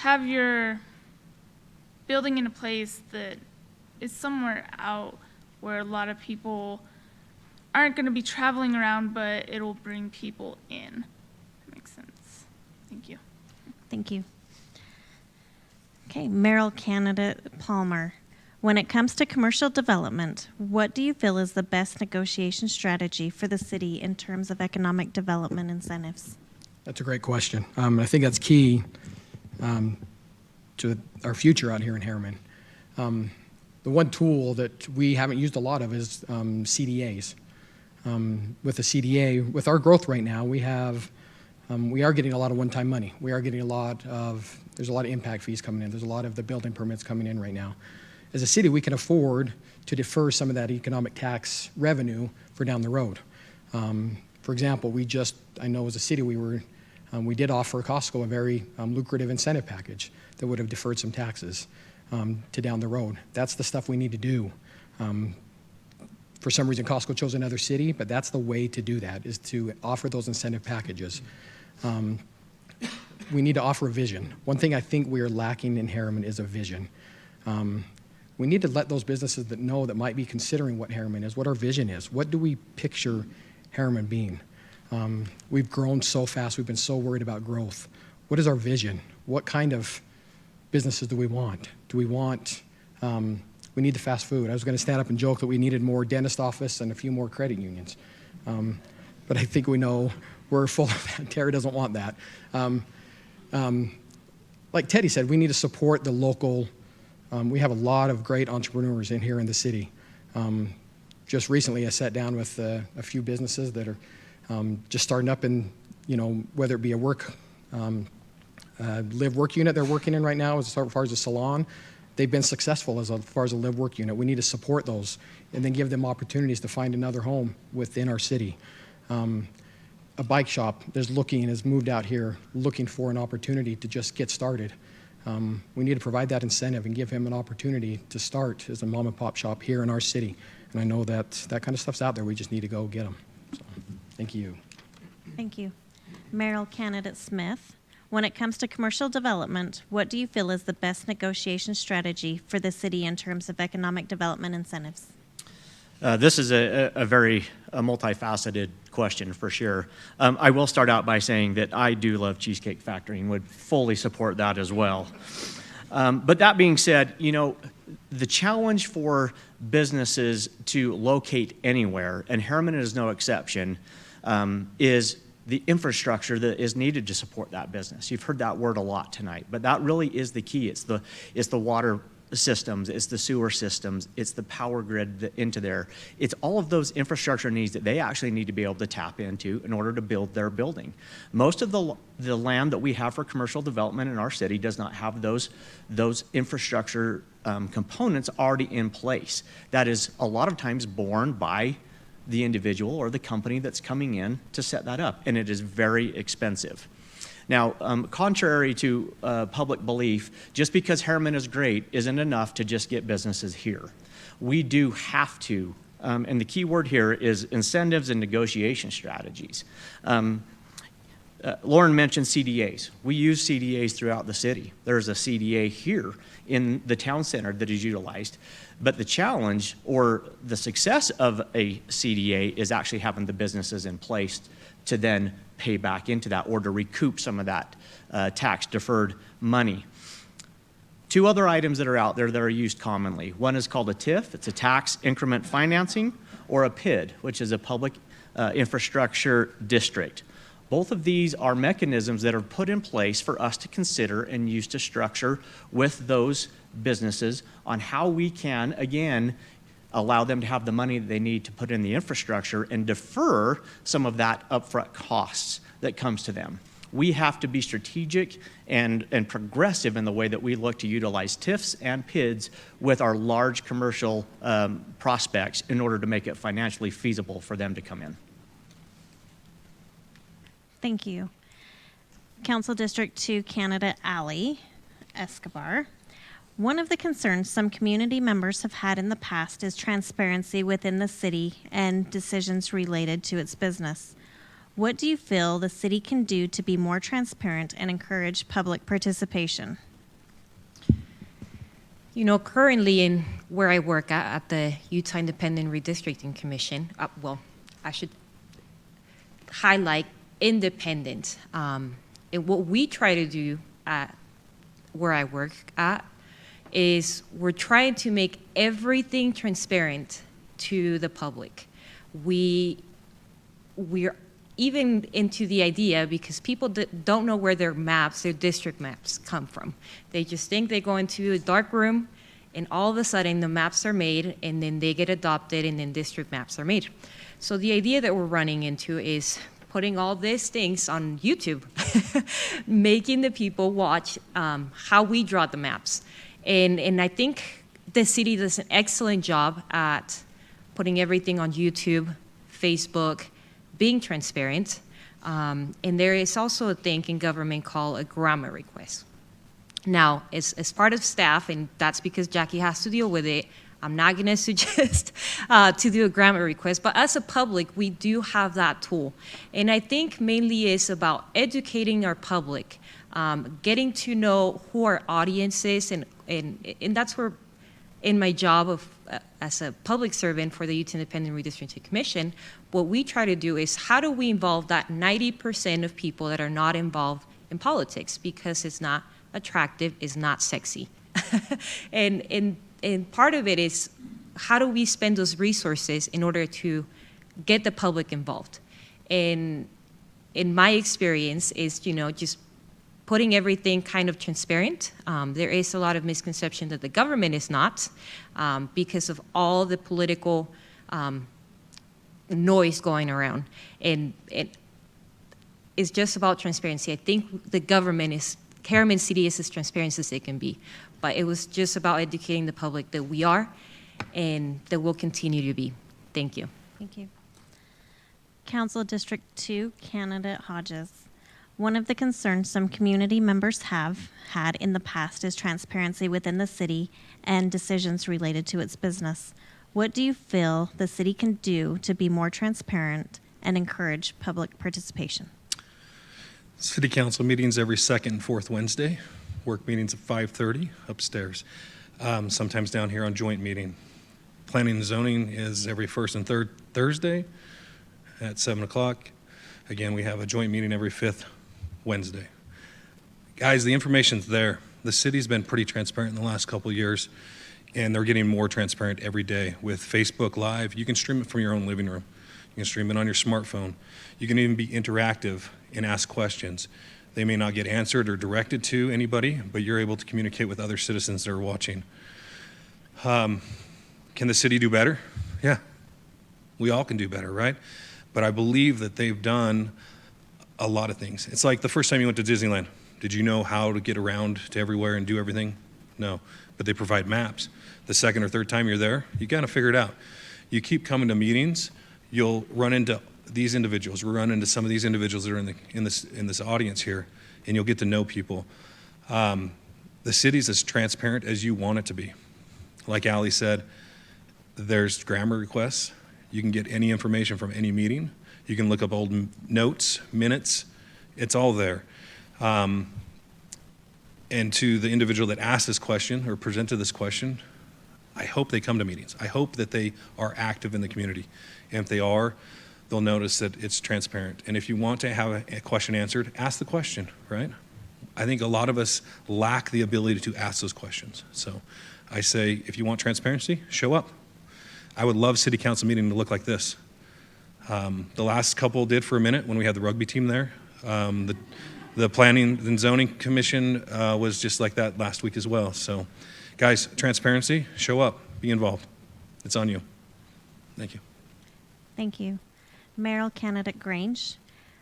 have your building in a place that is somewhere out where a lot of people aren't going to be traveling around, but it'll bring people in. That makes sense. Thank you.
Thank you. Okay, Merrill candidate Palmer. When it comes to commercial development, what do you feel is the best negotiation strategy for the city in terms of economic development incentives?
That's a great question. I think that's key to our future out here in Herriman. The one tool that we haven't used a lot of is CDAs. With the CDA, with our growth right now, we are getting a lot of one-time money. We are getting there's a lot of impact fees coming in. There's a lot of the building permits coming in right now. As a city, we can afford to defer some of that economic tax revenue for down the road. For example, I know as a city, we did offer Costco a very lucrative incentive package that would have deferred some taxes to down the road. That's the stuff we need to do. For some reason, Costco chose another city, but that's the way to do that, is to offer those incentive packages. We need to offer a vision. One thing I think we are lacking in Herriman is a vision. We need to let those businesses that might be considering what Herriman is, what our vision is. What do we picture Herriman being? We've grown so fast. We've been so worried about growth. What is our vision? What kind of businesses do we want? We need the fast food. I was going to stand up and joke that we needed more dentist office and a few more credit unions. But I think we know we're full of that. Terry doesn't want that. Like Teddy said, we need to support the local. We have a lot of great entrepreneurs in here in the city. Just recently, I sat down with a few businesses that are just starting up in, whether it be a live work unit they're working in right now as far as a salon. They've been successful as far as a live work unit. We need to support those and then give them opportunities to find another home within our city. A bike shop has moved out here looking for an opportunity to just get started. We need to provide that incentive and give him an opportunity to start as a mom and pop shop here in our city. And I know that kind of stuff's out there. We just need to go get them. So, thank you.
Thank you. Merrill candidate Smith. When it comes to commercial development, what do you feel is the best negotiation strategy for the city in terms of economic development incentives?
This is a very multifaceted question for sure. I will start out by saying that I do love Cheesecake Factory and would fully support that as well. But that being said, the challenge for businesses to locate anywhere, and Herriman is no exception, is the infrastructure that is needed to support that business. You've heard that word a lot tonight, but that really is the key. It's the water systems, it's the sewer systems, it's the power grid into there. It's all of those infrastructure needs that they actually need to be able to tap into in order to build their building. Most of the land that we have for commercial development in our city does not have those infrastructure components already in place. That is a lot of times borne by the individual or the company that's coming in to set that up, and it is very expensive. Now, contrary to public belief, just because Herriman is great isn't enough to just get businesses here. We do have to, and the key word here is incentives and negotiation strategies. Lorin mentioned CDAs. We use CDAs throughout the city. There's a CDA here in the town center that is utilized. But the challenge or the success of a CDA is actually having the businesses in place to then pay back into that or to recoup some of that tax deferred money. Two other items that are out there that are used commonly. One is called a TIF. It's a tax increment financing, or a PID, which is a public infrastructure district. Both of these are mechanisms that are put in place for us to consider and use to structure with those businesses on how we can, again, allow them to have the money that they need to put in the infrastructure and defer some of that upfront costs that comes to them. We have to be strategic and progressive in the way that we look to utilize TIFs and PIDs with our large commercial prospects in order to make it financially feasible for them to come in.
Thank you. Council District 2 candidate Ali Escobar. One of the concerns some community members have had in the past is transparency within the city and decisions related to its business. What do you feel the city can do to be more transparent and encourage public participation?
You know, currently in where I work at the Utah Independent Redistricting Commission, I should highlight independent. And what we try to do at where I work at is we're trying to make everything transparent to the public. We're even into the idea, because people don't know where their district maps come from. They just think they go into a dark room and all of a sudden the maps are made and then they get adopted and then district maps are made. So the idea that we're running into is putting all these things on YouTube, making the people watch how we draw the maps. And I think the city does an excellent job at putting everything on YouTube, Facebook, being transparent. And there is also a thing in government called a grammar request. Now, as part of staff, and that's because Jackie has to deal with it, I'm not going to suggest to do a grammar request, but as a public, we do have that tool. And I think mainly it's about educating our public, getting to know who our audience is, and that's where, in my job of as a public servant for the Utah Independent Redistricting Commission, what we try to do is how do we involve that 90% of people that are not involved in politics, because it's not attractive, it's not sexy. And part of it is how do we spend those resources in order to get the public involved? And in my experience is, just putting everything kind of transparent. There is a lot of misconception that the government is not, because of all the political noise going around. And it's just about transparency. I think the government Herriman City is as transparent as it can be. But it was just about educating the public that we are and that we'll continue to be. Thank you.
Thank you. Council District 2 candidate Hodges. One of the concerns some community members have had in the past is transparency within the city and decisions related to its business. What do you feel the city can do to be more transparent and encourage public participation?
City council meetings every second and fourth Wednesday. Work meetings at 5:30 upstairs. Sometimes down here on joint meeting. Planning and zoning is every first and third Thursday at 7 o'clock. Again, we have a joint meeting every fifth Wednesday. Guys, the information's there. The city's been pretty transparent in the last couple of years, and they're getting more transparent every day with Facebook Live. You can stream it from your own living room. You can stream it on your smartphone. You can even be interactive and ask questions. They may not get answered or directed to anybody, but you're able to communicate with other citizens that are watching. Can the city do better? Yeah, we all can do better, right? But I believe that they've done a lot of things. It's like the first time you went to Disneyland. Did you know how to get around to everywhere and do everything? No, but they provide maps. The second or third time you're there, you got to figure it out. You keep coming to meetings, you'll run into these individuals. We'll run into some of these individuals that are in this audience here, and you'll get to know people. The city's as transparent as you want it to be. Like Allie said, there's grammar requests. You can get any information from any meeting. You can look up old notes, minutes. It's all there. And to the individual that asked this question or presented this question, I hope they come to meetings. I hope that they are active in the community. And if they are, they'll notice that it's transparent. And if you want to have a question answered, ask the question, right? I think a lot of us lack the ability to ask those questions. So I say, if you want transparency, show up. I would love city council meeting to look like this. The last couple did for a minute when we had the rugby team there. The Planning and Zoning Commission was just like that last week as well. So, guys, transparency, show up, be involved. It's on you. Thank you.
Thank you. Mayoral candidate Grange.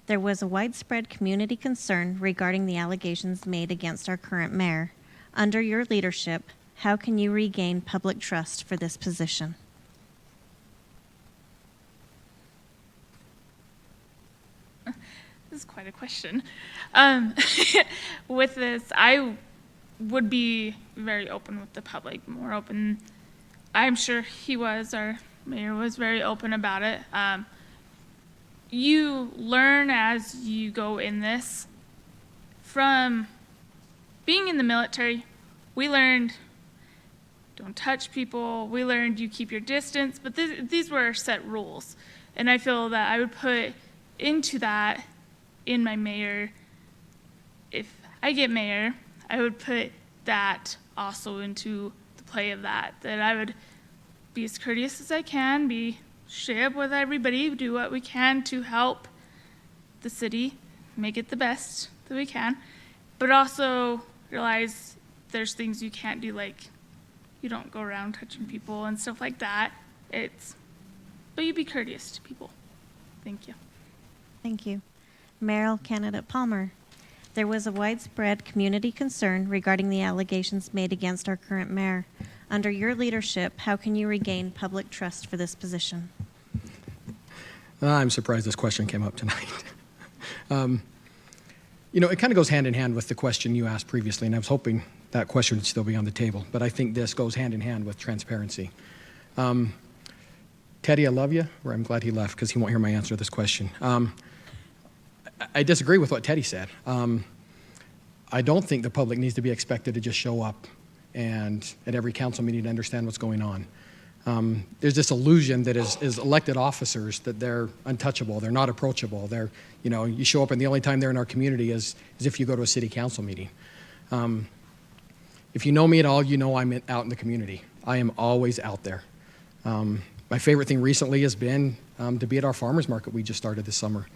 There was a widespread community concern regarding the allegations made against our current mayor. Under your leadership, how can you regain public trust for this position?
This is quite a question. With this, I would be very open with the public, more open. I'm sure our mayor was very open about it. You learn as you go in this. From being in the military, we learned don't touch people. We learned you keep your distance, but these were set rules. And I feel that I would put into that in my mayor. If I get mayor, I would put that also into the play of that I would be as courteous as I can, share with everybody, do what we can to help the city, make it the best that we can, but also realize there's things you can't do, like you don't go around touching people and stuff like that. But you be courteous to people. Thank you.
Thank you. Mayoral candidate Palmer. There was a widespread community concern regarding the allegations made against our current mayor. Under your leadership, how can you regain public trust for this position?
I'm surprised this question came up tonight. It kind of goes hand in hand with the question you asked previously, and I was hoping that question would still be on the table, but I think this goes hand in hand with transparency. Teddy, I love you, or I'm glad he left because he won't hear my answer to this question. I disagree with what Teddy said. I don't think the public needs to be expected to just show up and at every council meeting to understand what's going on. There's this illusion that as elected officers that they're untouchable, they're not approachable. You show up and the only time they're in our community is if you go to a city council meeting. If you know me at all, you know I'm out in the community. I am always out there. My favorite thing recently has been to be at our farmers market we just started this summer.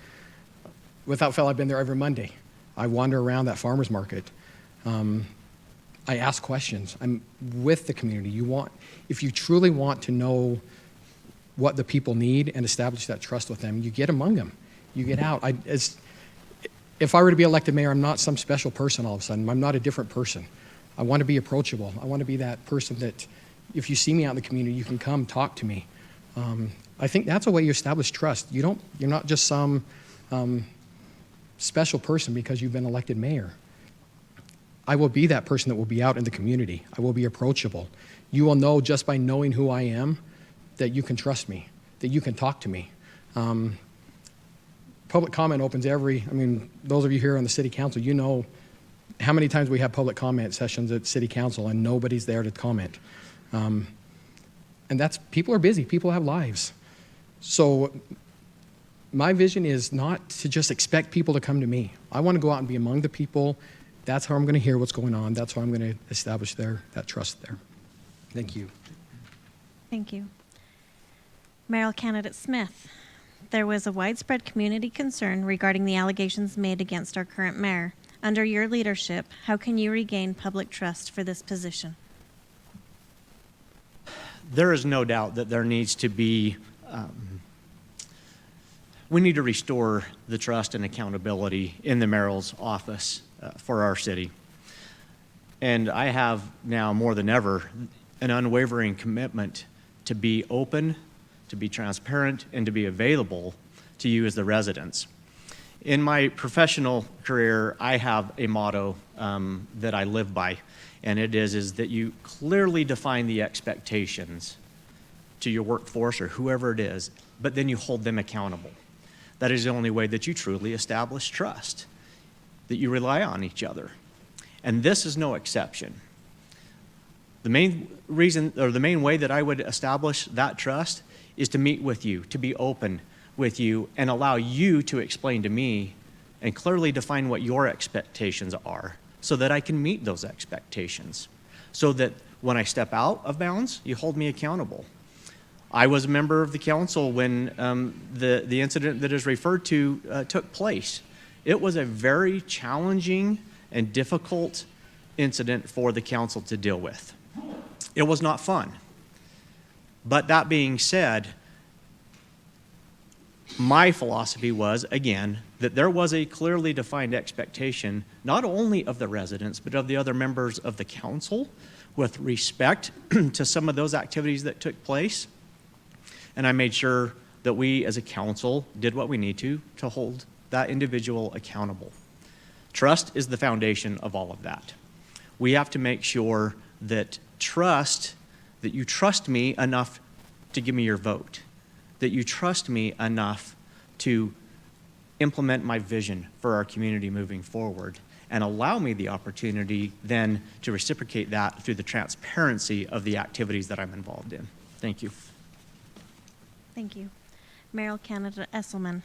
Without fail, I've been there every Monday. I wander around that farmers market. I ask questions. I'm with the community. If you truly want to know what the people need and establish that trust with them, you get among them. You get out. If I were to be elected mayor, I'm not some special person all of a sudden. I'm not a different person. I want to be approachable. I want to be that person that if you see me out in the community, you can come talk to me. I think that's a way you establish trust. You're not just some special person because you've been elected mayor. I will be that person that will be out in the community. I will be approachable. You will know just by knowing who I am that you can trust me, that you can talk to me. Public comment opens those of you here on the city council, you know how many times we have public comment sessions at city council and nobody's there to comment. And people are busy, people have lives. So my vision is not to just expect people to come to me. I want to go out and be among the people. That's how I'm going to hear what's going on. That's how I'm going to establish that trust there. Thank you.
Thank you. Mayoral candidate Smith. There was a widespread community concern regarding the allegations made against our current mayor. Under your leadership, how can you regain public trust for this position?
There is no doubt that there needs to be, we need to restore the trust and accountability in the mayoral's office for our city. And I have now more than ever an unwavering commitment to be open, to be transparent, and to be available to you as the residents. In my professional career, I have a motto that I live by, and it is that you clearly define the expectations to your workforce or whoever it is, but then you hold them accountable. That is the only way that you truly establish trust, that you rely on each other. And this is no exception. The main reason, or the main way that I would establish that trust is to meet with you, to be open with you, and allow you to explain to me and clearly define what your expectations are so that I can meet those expectations. So that when I step out of bounds, you hold me accountable. I was a member of the council when the incident that is referred to took place. It was a very challenging and difficult incident for the council to deal with. It was not fun. But that being said, my philosophy was, again, that there was a clearly defined expectation, not only of the residents, but of the other members of the council with respect to some of those activities that took place. And I made sure that we as a council did what we need to hold that individual accountable. Trust is the foundation of all of that. We have to make sure that you trust me enough to give me your vote, that you trust me enough to implement my vision for our community moving forward, and allow me the opportunity then to reciprocate that through the transparency of the activities that I'm involved in. Thank you.
Thank you. Merrill Candidate Esselman.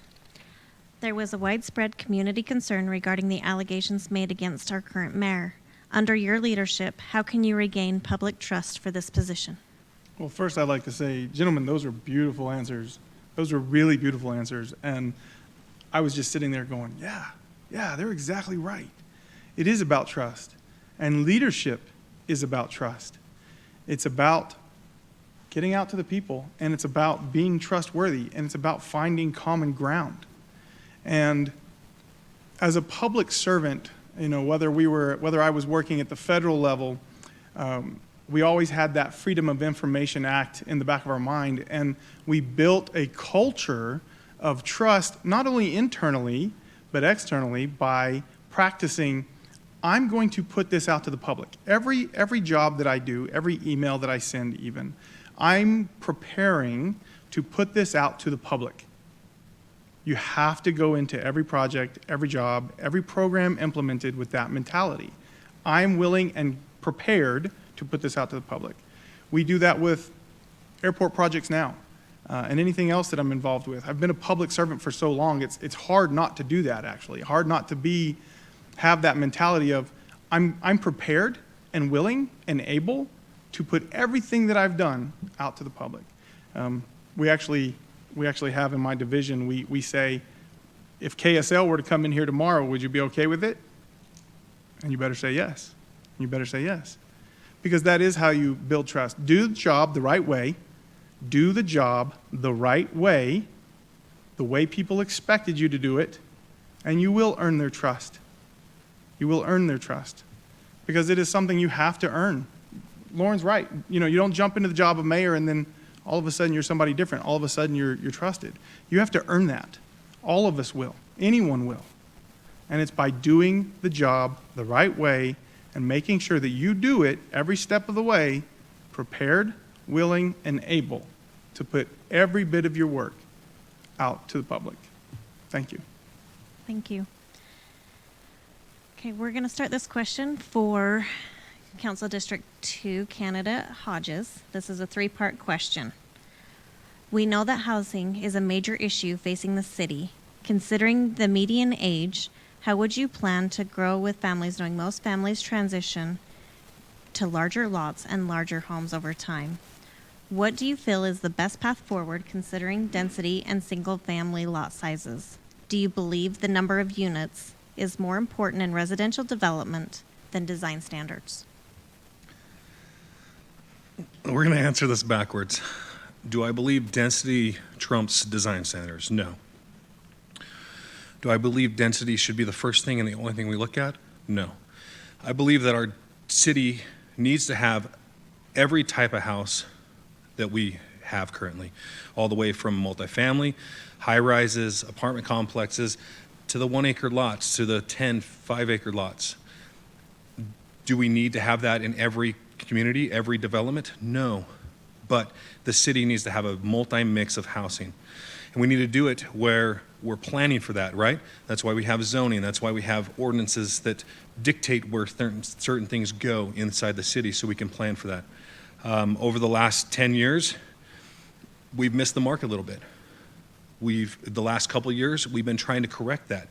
There was a widespread community concern regarding the allegations made against our current mayor. Under your leadership, how can you regain public trust for this position?
Well, first I'd like to say, gentlemen, those are beautiful answers. Those are really beautiful answers. And I was just sitting there going, yeah, they're exactly right. It is about trust. And leadership is about trust. It's about getting out to the people, and it's about being trustworthy, and it's about finding common ground. And as a public servant, whether I was working at the federal level, we always had that Freedom of Information Act in the back of our mind, and we built a culture of trust, not only internally, but externally, by practicing, I'm going to put this out to the public. Every job that I do, every email that I send even, I'm preparing to put this out to the public. You have to go into every project, every job, every program implemented with that mentality. I'm willing and prepared to put this out to the public. We do that with airport projects now and anything else that I'm involved with. I've been a public servant for so long, it's hard not to do that, actually. Hard not to have that mentality of I'm prepared and willing and able to put everything that I've done out to the public. We actually have in my division, we say, if KSL were to come in here tomorrow, would you be okay with it? And you better say yes. You better say yes. Because that is how you build trust. Do the job the right way. Do the job the right way, the way people expected you to do it, and you will earn their trust. You will earn their trust. Because it is something you have to earn. Lorin's right. You don't jump into the job of mayor and then all of a sudden you're somebody different. All of a sudden you're trusted. You have to earn that. All of us will. Anyone will. And it's by doing the job the right way and making sure that you do it every step of the way, prepared, willing, and able to put every bit of your work out to the public. Thank you.
Thank you. Okay, we're going to start this question for Council District 2 candidate Hodges. This is a three-part question. We know that housing is a major issue facing the city. Considering the median age, how would you plan to grow with families, knowing most families transition to larger lots and larger homes over time? What do you feel is the best path forward considering density and single-family lot sizes? Do you believe the number of units is more important in residential development than design standards?
We're going to answer this backwards. Do I believe density trumps design standards? No. Do I believe density should be the first thing and the only thing we look at? No. I believe that our city needs to have every type of house that we have currently, all the way from multifamily, high-rises, apartment complexes, to the 1-acre lots, to the 10, 5-acre lots. Do we need to have that in every community, every development? No. But the city needs to have a multi-mix of housing. And we need to do it where we're planning for that, right? That's why we have zoning. That's why we have ordinances that dictate where certain things go inside the city so we can plan for that. Over the last 10 years, we've missed the mark a little bit. The last couple of years, we've been trying to correct that.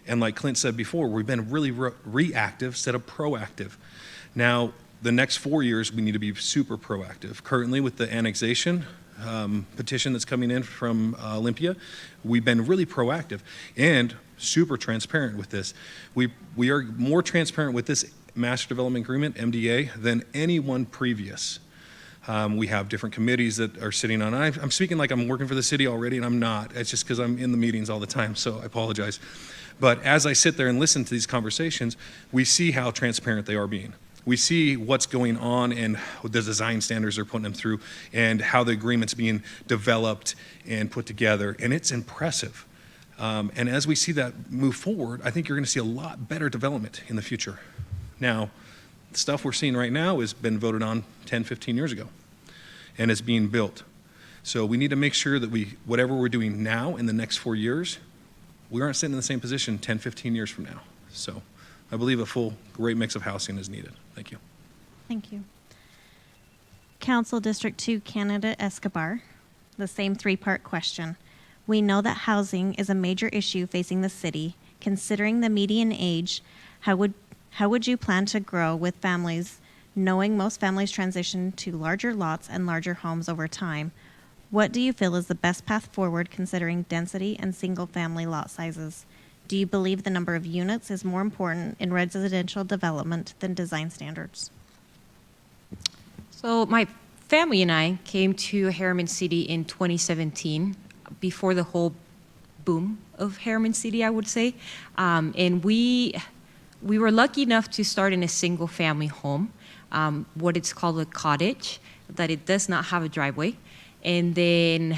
And like Clint said before, we've been really reactive instead of proactive. Now, the next 4 years, we need to be super proactive. Currently, with the annexation petition that's coming in from Olympia, we've been really proactive and super transparent with this. We are more transparent with this Master Development Agreement, MDA, than any one previous. We have different committees that are sitting on. I'm speaking like I'm working for the city already, and I'm not. It's just because I'm in the meetings all the time, so I apologize. But as I sit there and listen to these conversations, we see how transparent they are being. We see what's going on and the design standards they're putting them through and how the agreement's being developed and put together, and it's impressive. And as we see that move forward, I think you're going to see a lot better development in the future. Now, the stuff we're seeing right now has been voted on 10, 15 years ago, and it's being built. So we need to make sure that whatever we're doing now in the next 4 years, we aren't sitting in the same position 10, 15 years from now. So I believe a full, great mix of housing is needed. Thank you.
Thank you. Council District 2 candidate Escobar, the same 3-part question. We know that housing is a major issue facing the city. Considering the median age, how would you plan to grow with families, knowing most families transition to larger lots and larger homes over time? What do you feel is the best path forward considering density and single-family lot sizes? Do you believe the number of units is more important in residential development than design standards?
So my family and I came to Herriman City in 2017, before the whole boom of Herriman City, I would say. And we were lucky enough to start in a single-family home, what it's called a cottage, that it does not have a driveway. And then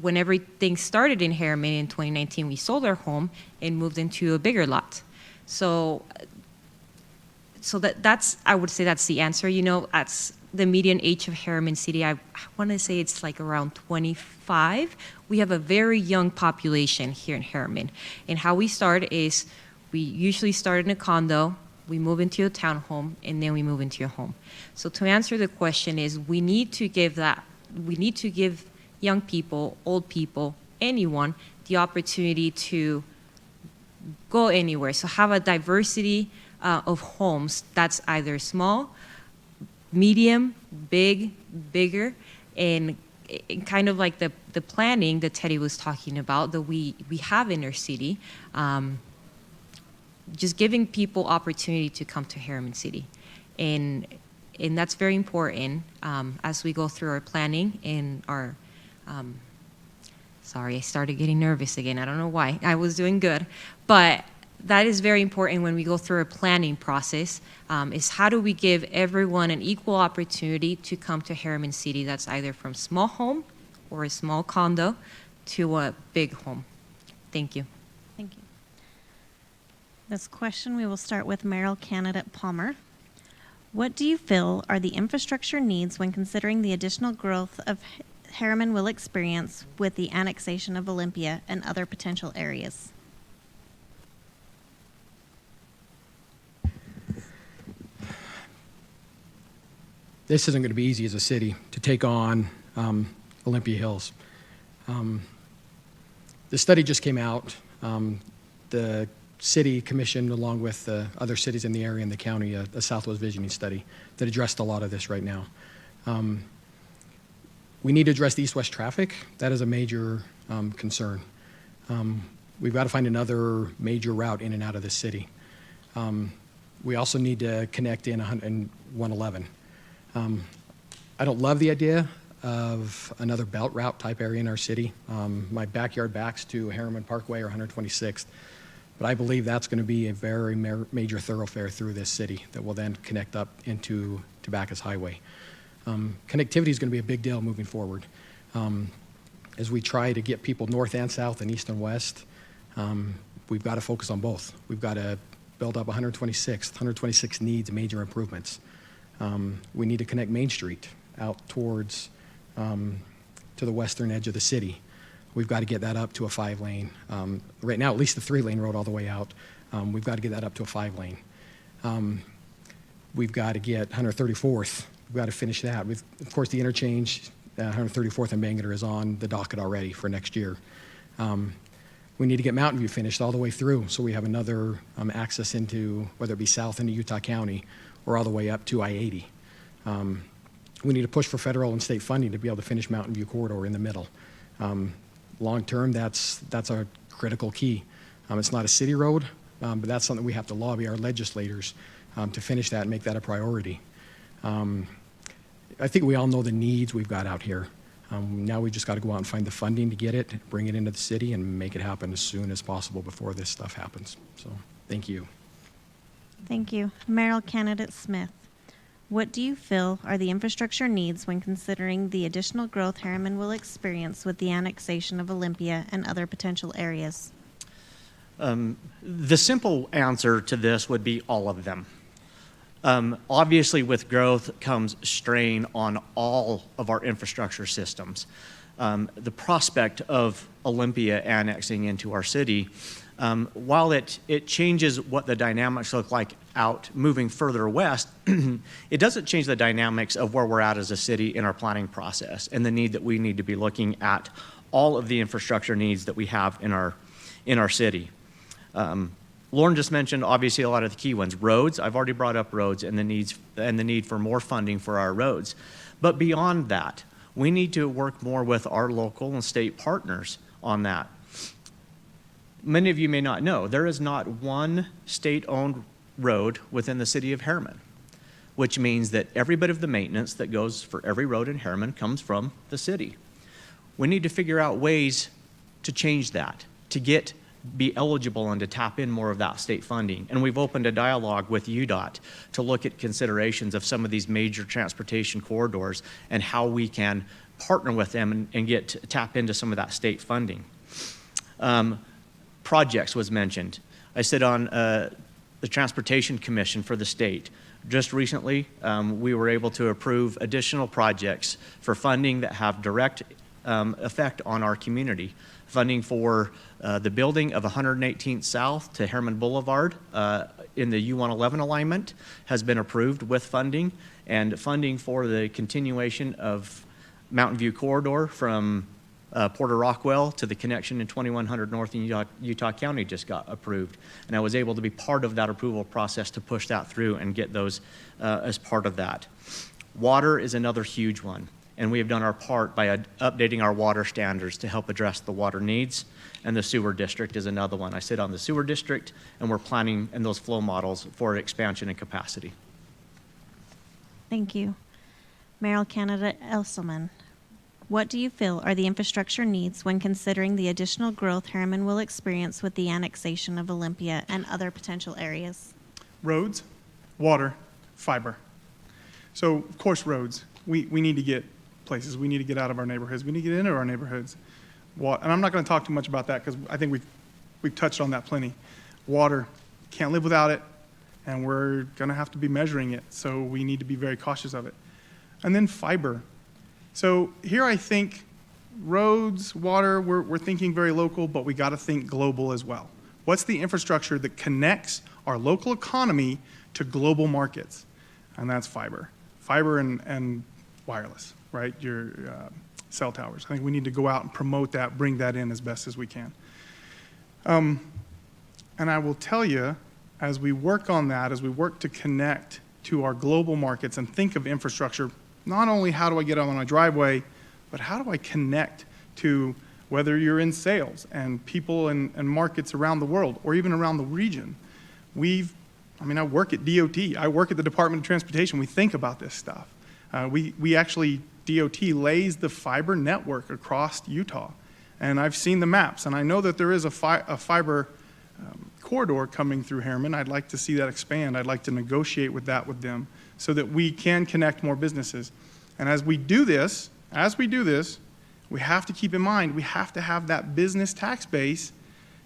when everything started in Herriman in 2019, we sold our home and moved into a bigger lot. So that's, I would say that's the answer. You know, that's the median age of Herriman City. I want to say it's like around 25. We have a very young population here in Herriman. And how we start is we usually start in a condo, we move into a townhome, and then we move into a home. So to answer the question is we need to give young people, old people, anyone, the opportunity to go anywhere. So have a diversity of homes that's either small, medium, big, bigger, and kind of like the planning that Teddy was talking about that we have in our city, just giving people opportunity to come to Herriman City. And that's very important as we go through our planning and our sorry, I started getting nervous again. I don't know why. I was doing good. But that is very important when we go through a planning process, is how do we give everyone an equal opportunity to come to Herriman City that's either from small home or a small condo to a big home. Thank you.
Thank you. This question, we will start with Merrill candidate Palmer. What do you feel are the infrastructure needs when considering the additional growth of Herriman will experience with the annexation of Olympia and other potential areas?
This isn't going to be easy as a city to take on Olympia Hills. The study just came out. The city commissioned, along with other cities in the area and the county, a Southwest Visioning study that addressed a lot of this right now. We need to address the east-west traffic. That is a major concern. We've got to find another major route in and out of the city. We also need to connect in 111. I don't love the idea of another belt route type area in our city. My backyard backs to Herriman Parkway or 126th, but I believe that's going to be a very major thoroughfare through this city that will then connect up into Tobacco Highway. Connectivity is going to be a big deal moving forward. As we try to get people north and south and east and west, we've got to focus on both. We've got to build up 126 needs major improvements. We need to connect Main Street out towards to the western edge of the city. We've got to get that up to a 5-lane. Right now, at least a 3-lane road all the way out. We've got to get that up to a 5-lane. We've got to get 134th. We've got to finish that. Of course, the interchange, 134th and Bangerter is on the docket already for next year. We need to get Mountain View finished all the way through, so we have another access into, whether it be south into Utah County or all the way up to I-80. We need to push for federal and state funding to be able to finish Mountain View corridor in the middle. Long term, that's a critical key. It's not a city road, but that's something we have to lobby our legislators to finish that and make that a priority. I think we all know the needs we've got out here. Now we just got to go out and find the funding to get it, bring it into the city, and make it happen as soon as possible before this stuff happens. So, thank you.
Thank you. Mayoral Candidate Smith, what do you feel are the infrastructure needs when considering the additional growth Herriman will experience with the annexation of Olympia and other potential areas?
The simple answer to this would be all of them. Obviously, with growth comes strain on all of our infrastructure systems. The prospect of Olympia annexing into our city, while it changes what the dynamics look like out moving further west, it doesn't change the dynamics of where we're at as a city in our planning process and the need that we need to be looking at all of the infrastructure needs that we have in our city. Lorin just mentioned obviously a lot of the key ones. Roads, I've already brought up roads and the need for more funding for our roads. But beyond that, we need to work more with our local and state partners on that. Many of you may not know, there is not one state-owned road within the city of Herriman, which means that every bit of the maintenance that goes for every road in Herriman comes from the city. We need to figure out ways to change that, to be eligible and to tap in more of that state funding. And we've opened a dialogue with UDOT to look at considerations of some of these major transportation corridors and how we can partner with them and tap into some of that state funding. Projects was mentioned. I sit on the Transportation Commission for the state. Just recently, we were able to approve additional projects for funding that have direct effect on our community. Funding for the building of 118th South to Herriman Boulevard in the U-111 alignment has been approved with funding, and funding for the continuation of Mountain View Corridor from Porter Rockwell to the connection in 2100 North in Utah County just got approved. And I was able to be part of that approval process to push that through and get those as part of that. Water is another huge one. And we have done our part by updating our water standards to help address the water needs. And the sewer district is another one. I sit on the sewer district, and we're planning in those flow models for expansion and capacity.
Thank you. Mayoral Candidate Esselman, what do you feel are the infrastructure needs when considering the additional growth Herriman will experience with the annexation of Olympia and other potential areas?
Roads, water, fiber. So, of course, roads. We need to get places. We need to get out of our neighborhoods. We need to get into our neighborhoods. And I'm not going to talk too much about that because I think we've touched on that plenty. Water, can't live without it, and we're going to have to be measuring it, so we need to be very cautious of it. And then fiber. So here I think roads, water, we're thinking very local, but we got to think global as well. What's the infrastructure that connects our local economy to global markets? And that's fiber. Fiber and wireless, right? Your cell towers. I think we need to go out and promote that, bring that in as best as we can. And I will tell you, as we work on that, as we work to connect to our global markets and think of infrastructure, not only how do I get on my driveway, but how do I connect to whether you're in sales and people and markets around the world or even around the region. I work at DOT. I work at the Department of Transportation. We think about this stuff. We actually, DOT lays the fiber network across Utah. And I've seen the maps, and I know that there is a fiber corridor coming through Herriman. I'd like to see that expand. I'd like to negotiate with them so that we can connect more businesses. And as we do this, we have to keep in mind, we have to have that business tax base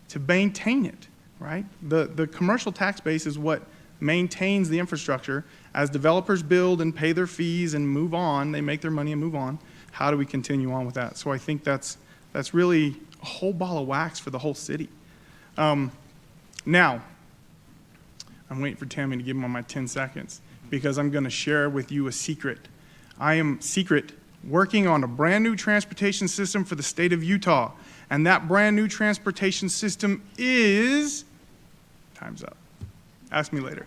to maintain it, right? The commercial tax base is what maintains the infrastructure. As developers build and pay their fees and move on, they make their money and move on, how do we continue on with that? So I think that's really a whole ball of wax for the whole city. Now, I'm waiting for Tammy to give me my 10 seconds because I'm going to share with you a secret. I am working on a brand new transportation system for the state of Utah. And that brand new transportation system is, time's up. Ask me later.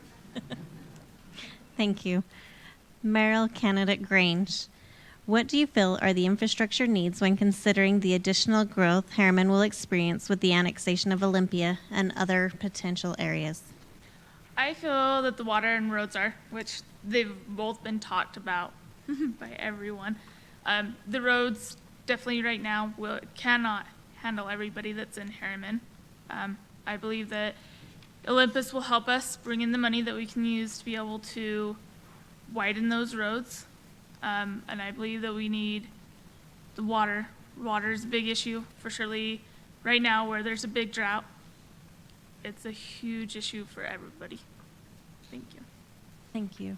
Thank you. Mayoral candidate Grange, what do you feel are the infrastructure needs when considering the additional growth Herriman will experience with the annexation of Olympia and other potential areas?
I feel that the water and roads are, which they've both been talked about by everyone. The roads definitely right now cannot handle everybody that's in Herriman. I believe that Olympus will help us bring in the money that we can use to be able to widen those roads. And I believe that we need the water. Water is a big issue for Shirley right now where there's a big drought. It's a huge issue for everybody. Thank you.
Thank you.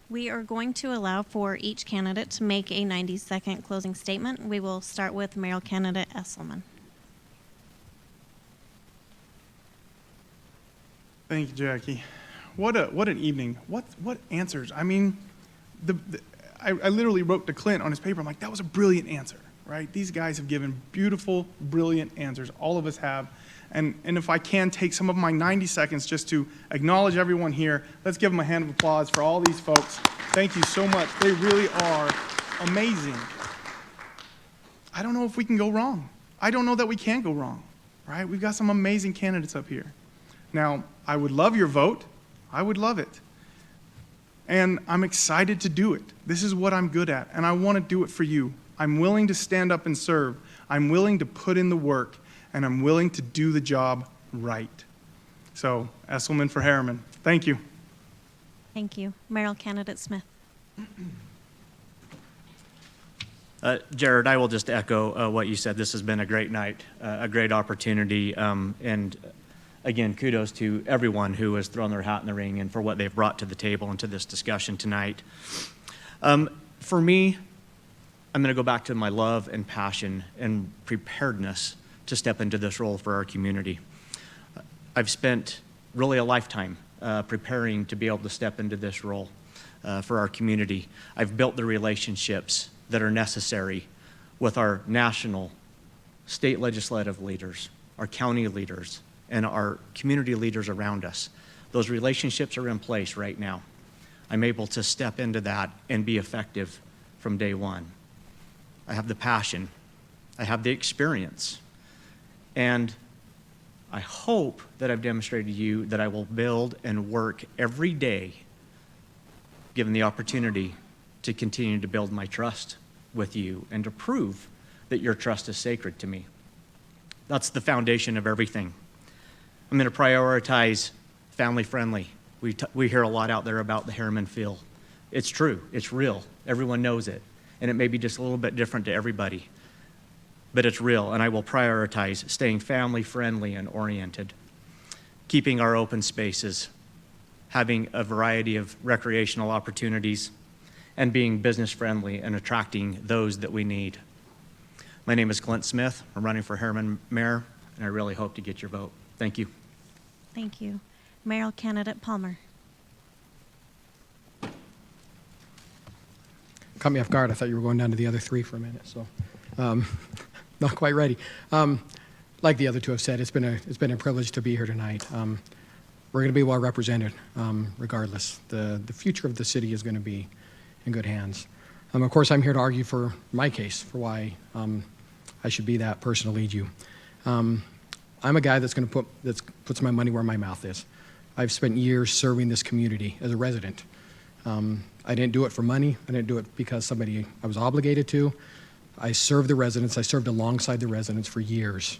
We are going to allow for each candidate to make a 90-second closing statement. We will start with mayoral candidate Esselman.
Thank you, Jackie. What an evening. What answers? I mean, I literally wrote to Clint on his paper. I'm like, that was a brilliant answer, right? These guys have given beautiful, brilliant answers. All of us have. And if I can take some of my 90 seconds just to acknowledge everyone here, let's give them a hand of applause for all these folks. Thank you so much. They really are amazing. I don't know if we can go wrong. I don't know that we can go wrong, right? We've got some amazing candidates up here. Now, I would love your vote. I would love it. And I'm excited to do it. This is what I'm good at, and I want to do it for you. I'm willing to stand up and serve. I'm willing to put in the work, and I'm willing to do the job right. So, Esselman for Herriman. Thank you.
Thank you. Mayoral candidate Smith.
Jared, I will just echo what you said. This has been a great night, a great opportunity, and again, kudos to everyone who has thrown their hat in the ring and for what they've brought to the table and to this discussion tonight. For me, I'm going to go back to my love and passion and preparedness to step into this role for our community. I've spent really a lifetime preparing to be able to step into this role for our community. I've built the relationships that are necessary with our national, state legislative leaders, our county leaders, and our community leaders around us. Those relationships are in place right now. I'm able to step into that and be effective from day one. I have the passion. I have the experience. And I hope that I've demonstrated to you that I will build and work every day, given the opportunity to continue to build my trust with you and to prove that your trust is sacred to me. That's the foundation of everything. I'm going to prioritize family-friendly. We hear a lot out there about the Herriman feel. It's true. It's real. Everyone knows it. And it may be just a little bit different to everybody. But it's real, and I will prioritize staying family-friendly and oriented, keeping our open spaces, having a variety of recreational opportunities, and being business-friendly and attracting those that we need. My name is Clint Smith. I'm running for Herriman Mayor, and I really hope to get your vote. Thank you.
Thank you. Mayoral candidate Palmer.
Caught me off guard. I thought you were going down to the other three for a minute, so not quite ready. Like the other two have said, it's been a privilege to be here tonight. We're going to be well represented, regardless. The future of the city is going to be in good hands. Of course, I'm here to argue for my case, for why I should be that person to lead you. I'm a guy that's going to puts my money where my mouth is. I've spent years serving this community as a resident. I didn't do it for money. I didn't do it because I was obligated to. I served the residents. I served alongside the residents for years.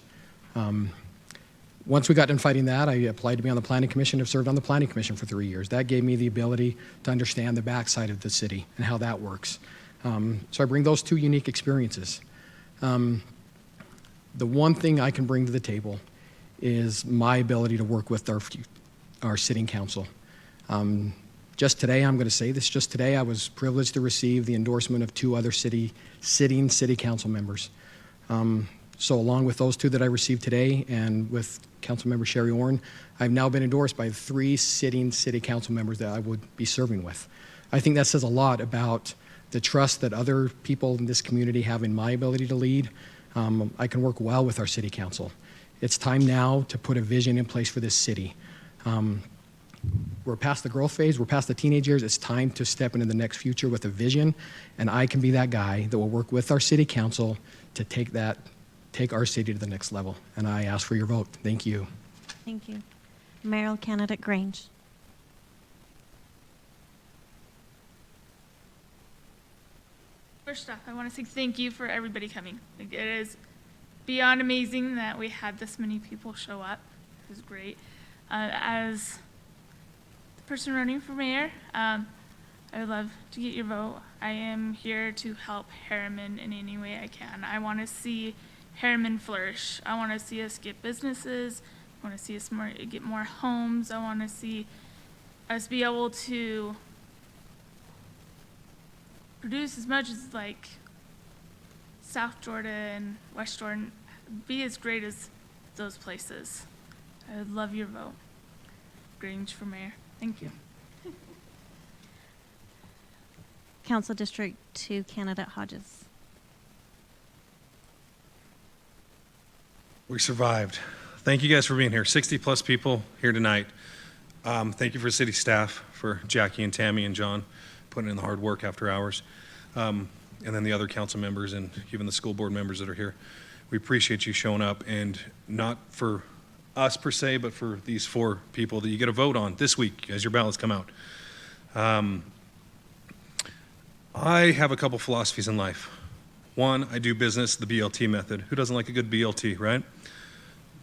Once we got done fighting that, I applied to be on the Planning Commission. I've served on the Planning Commission for 3 years. That gave me the ability to understand the backside of the city and how that works. So I bring those two unique experiences. The one thing I can bring to the table is my ability to work with our sitting council. Just today, I'm going to say this, just today I was privileged to receive the endorsement of 2 other sitting city council members. So along with those 2 that I received today and with Councilmember Sherrie Ohrn, I've now been endorsed by 3 sitting city council members that I would be serving with. I think that says a lot about the trust that other people in this community have in my ability to lead. I can work well with our city council. It's time now to put a vision in place for this city. We're past the growth phase, we're past the teenage years, it's time to step into the next future with a vision, and I can be that guy that will work with our city council to take our city to the next level. And I ask for your vote. Thank you.
Thank you. Mayoral candidate Grange.
First off, I want to say thank you for everybody coming. Like, it is beyond amazing that we had this many people show up. It was great. As the person running for mayor, I would love to get your vote. I am here to help Herriman in any way I can. I want to see Herriman flourish. I want to see us get businesses. I want to see us get more homes. I want to see us be able to produce as much as like South Jordan, West Jordan, be as great as those places. I would love your vote. Grange for mayor. Thank you.
Council District 2 candidate Hodges.
We survived. Thank you guys for being here. 60+ people here tonight. Thank you for city staff, for Jackie and Tammy and John putting in the hard work after hours. And then the other council members and even the school board members that are here. We appreciate you showing up, and not for us per se, but for these 4 people that you get a vote on this week as your ballots come out. I have a couple philosophies in life. One, I do business the BLT method. Who doesn't like a good BLT, right?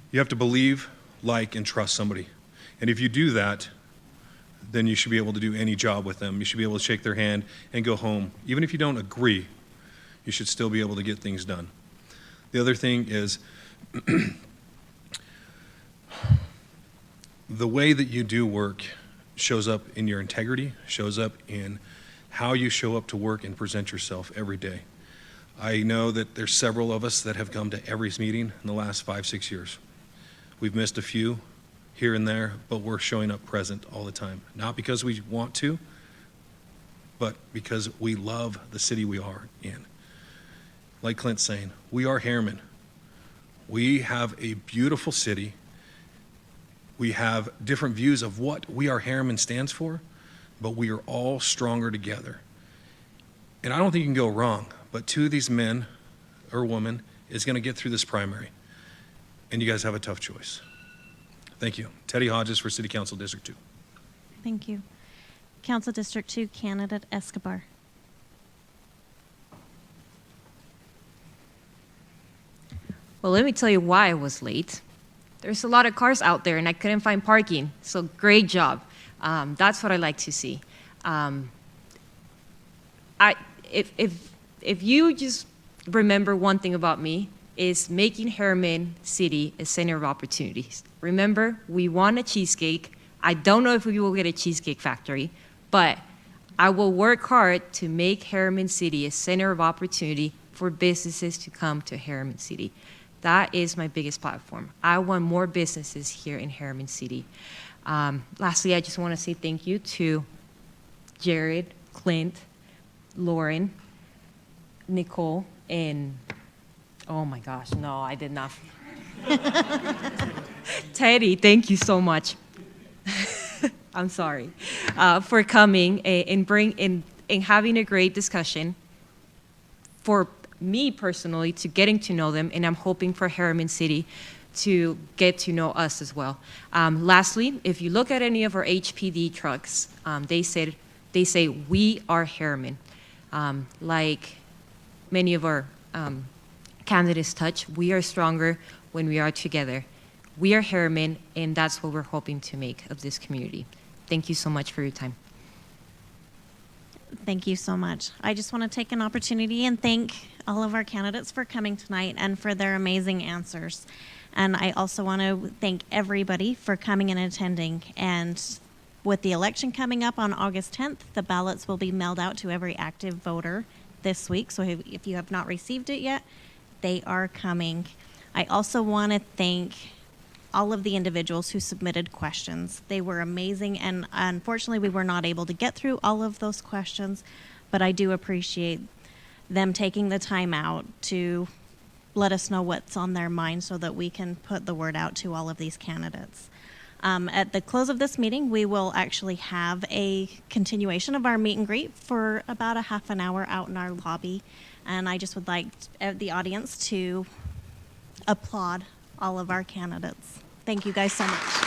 You have to believe, like, and trust somebody. And if you do that, then you should be able to do any job with them. You should be able to shake their hand and go home. Even if you don't agree, you should still be able to get things done. The other thing is the way that you do work shows up in your integrity, shows up in how you show up to work and present yourself every day. I know that there's several of us that have come to every meeting in the last 5-6 years. We've missed a few here and there, but we're showing up present all the time. Not because we want to, but because we love the city we are in. Like Clint's saying, we are Herriman. We have a beautiful city. We have different views of what We Are Herriman stands for, but we are all stronger together. And I don't think you can go wrong, but 2 of these men or women is going to get through this primary. And you guys have a tough choice. Thank you. Teddy Hodges for City Council District 2.
Thank you. Council District 2 candidate Escobar.
Well, let me tell you why I was late. There's a lot of cars out there and I couldn't find parking, so great job. That's what I like to see. If you just remember one thing about me, is making Herriman City a center of opportunities. Remember, we want a cheesecake. I don't know if we will get a cheesecake factory, but I will work hard to make Herriman City a center of opportunity for businesses to come to Herriman City. That is my biggest platform. I want more businesses here in Herriman City. Lastly, I just want to say thank you to Jared, Clint, Lorin, Nicole, and oh my gosh, no, I did not. Teddy, thank you so much. I'm sorry for coming and having a great discussion. For me personally, to getting to know them, and I'm hoping for Herriman City to get to know us as well. Lastly, if you look at any of our HPD trucks, they say we are Herriman. Like many of our candidates touch, we are stronger when we are together. we are Herriman, and that's what we're hoping to make of this community. Thank you so much for your time.
Thank you so much. I just want to take an opportunity and thank all of our candidates for coming tonight and for their amazing answers. And I also want to thank everybody for coming and attending. And with the election coming up on August 10th, the ballots will be mailed out to every active voter this week. So if you have not received it yet, they are coming. I also want to thank all of the individuals who submitted questions. They were amazing, and unfortunately we were not able to get through all of those questions, but I do appreciate them taking the time out to let us know what's on their mind so that we can put the word out to all of these candidates. At the close of this meeting, we will actually have a continuation of our meet and greet for about a half an hour out in our lobby, and I just would like the audience to applaud all of our candidates. Thank you guys so much.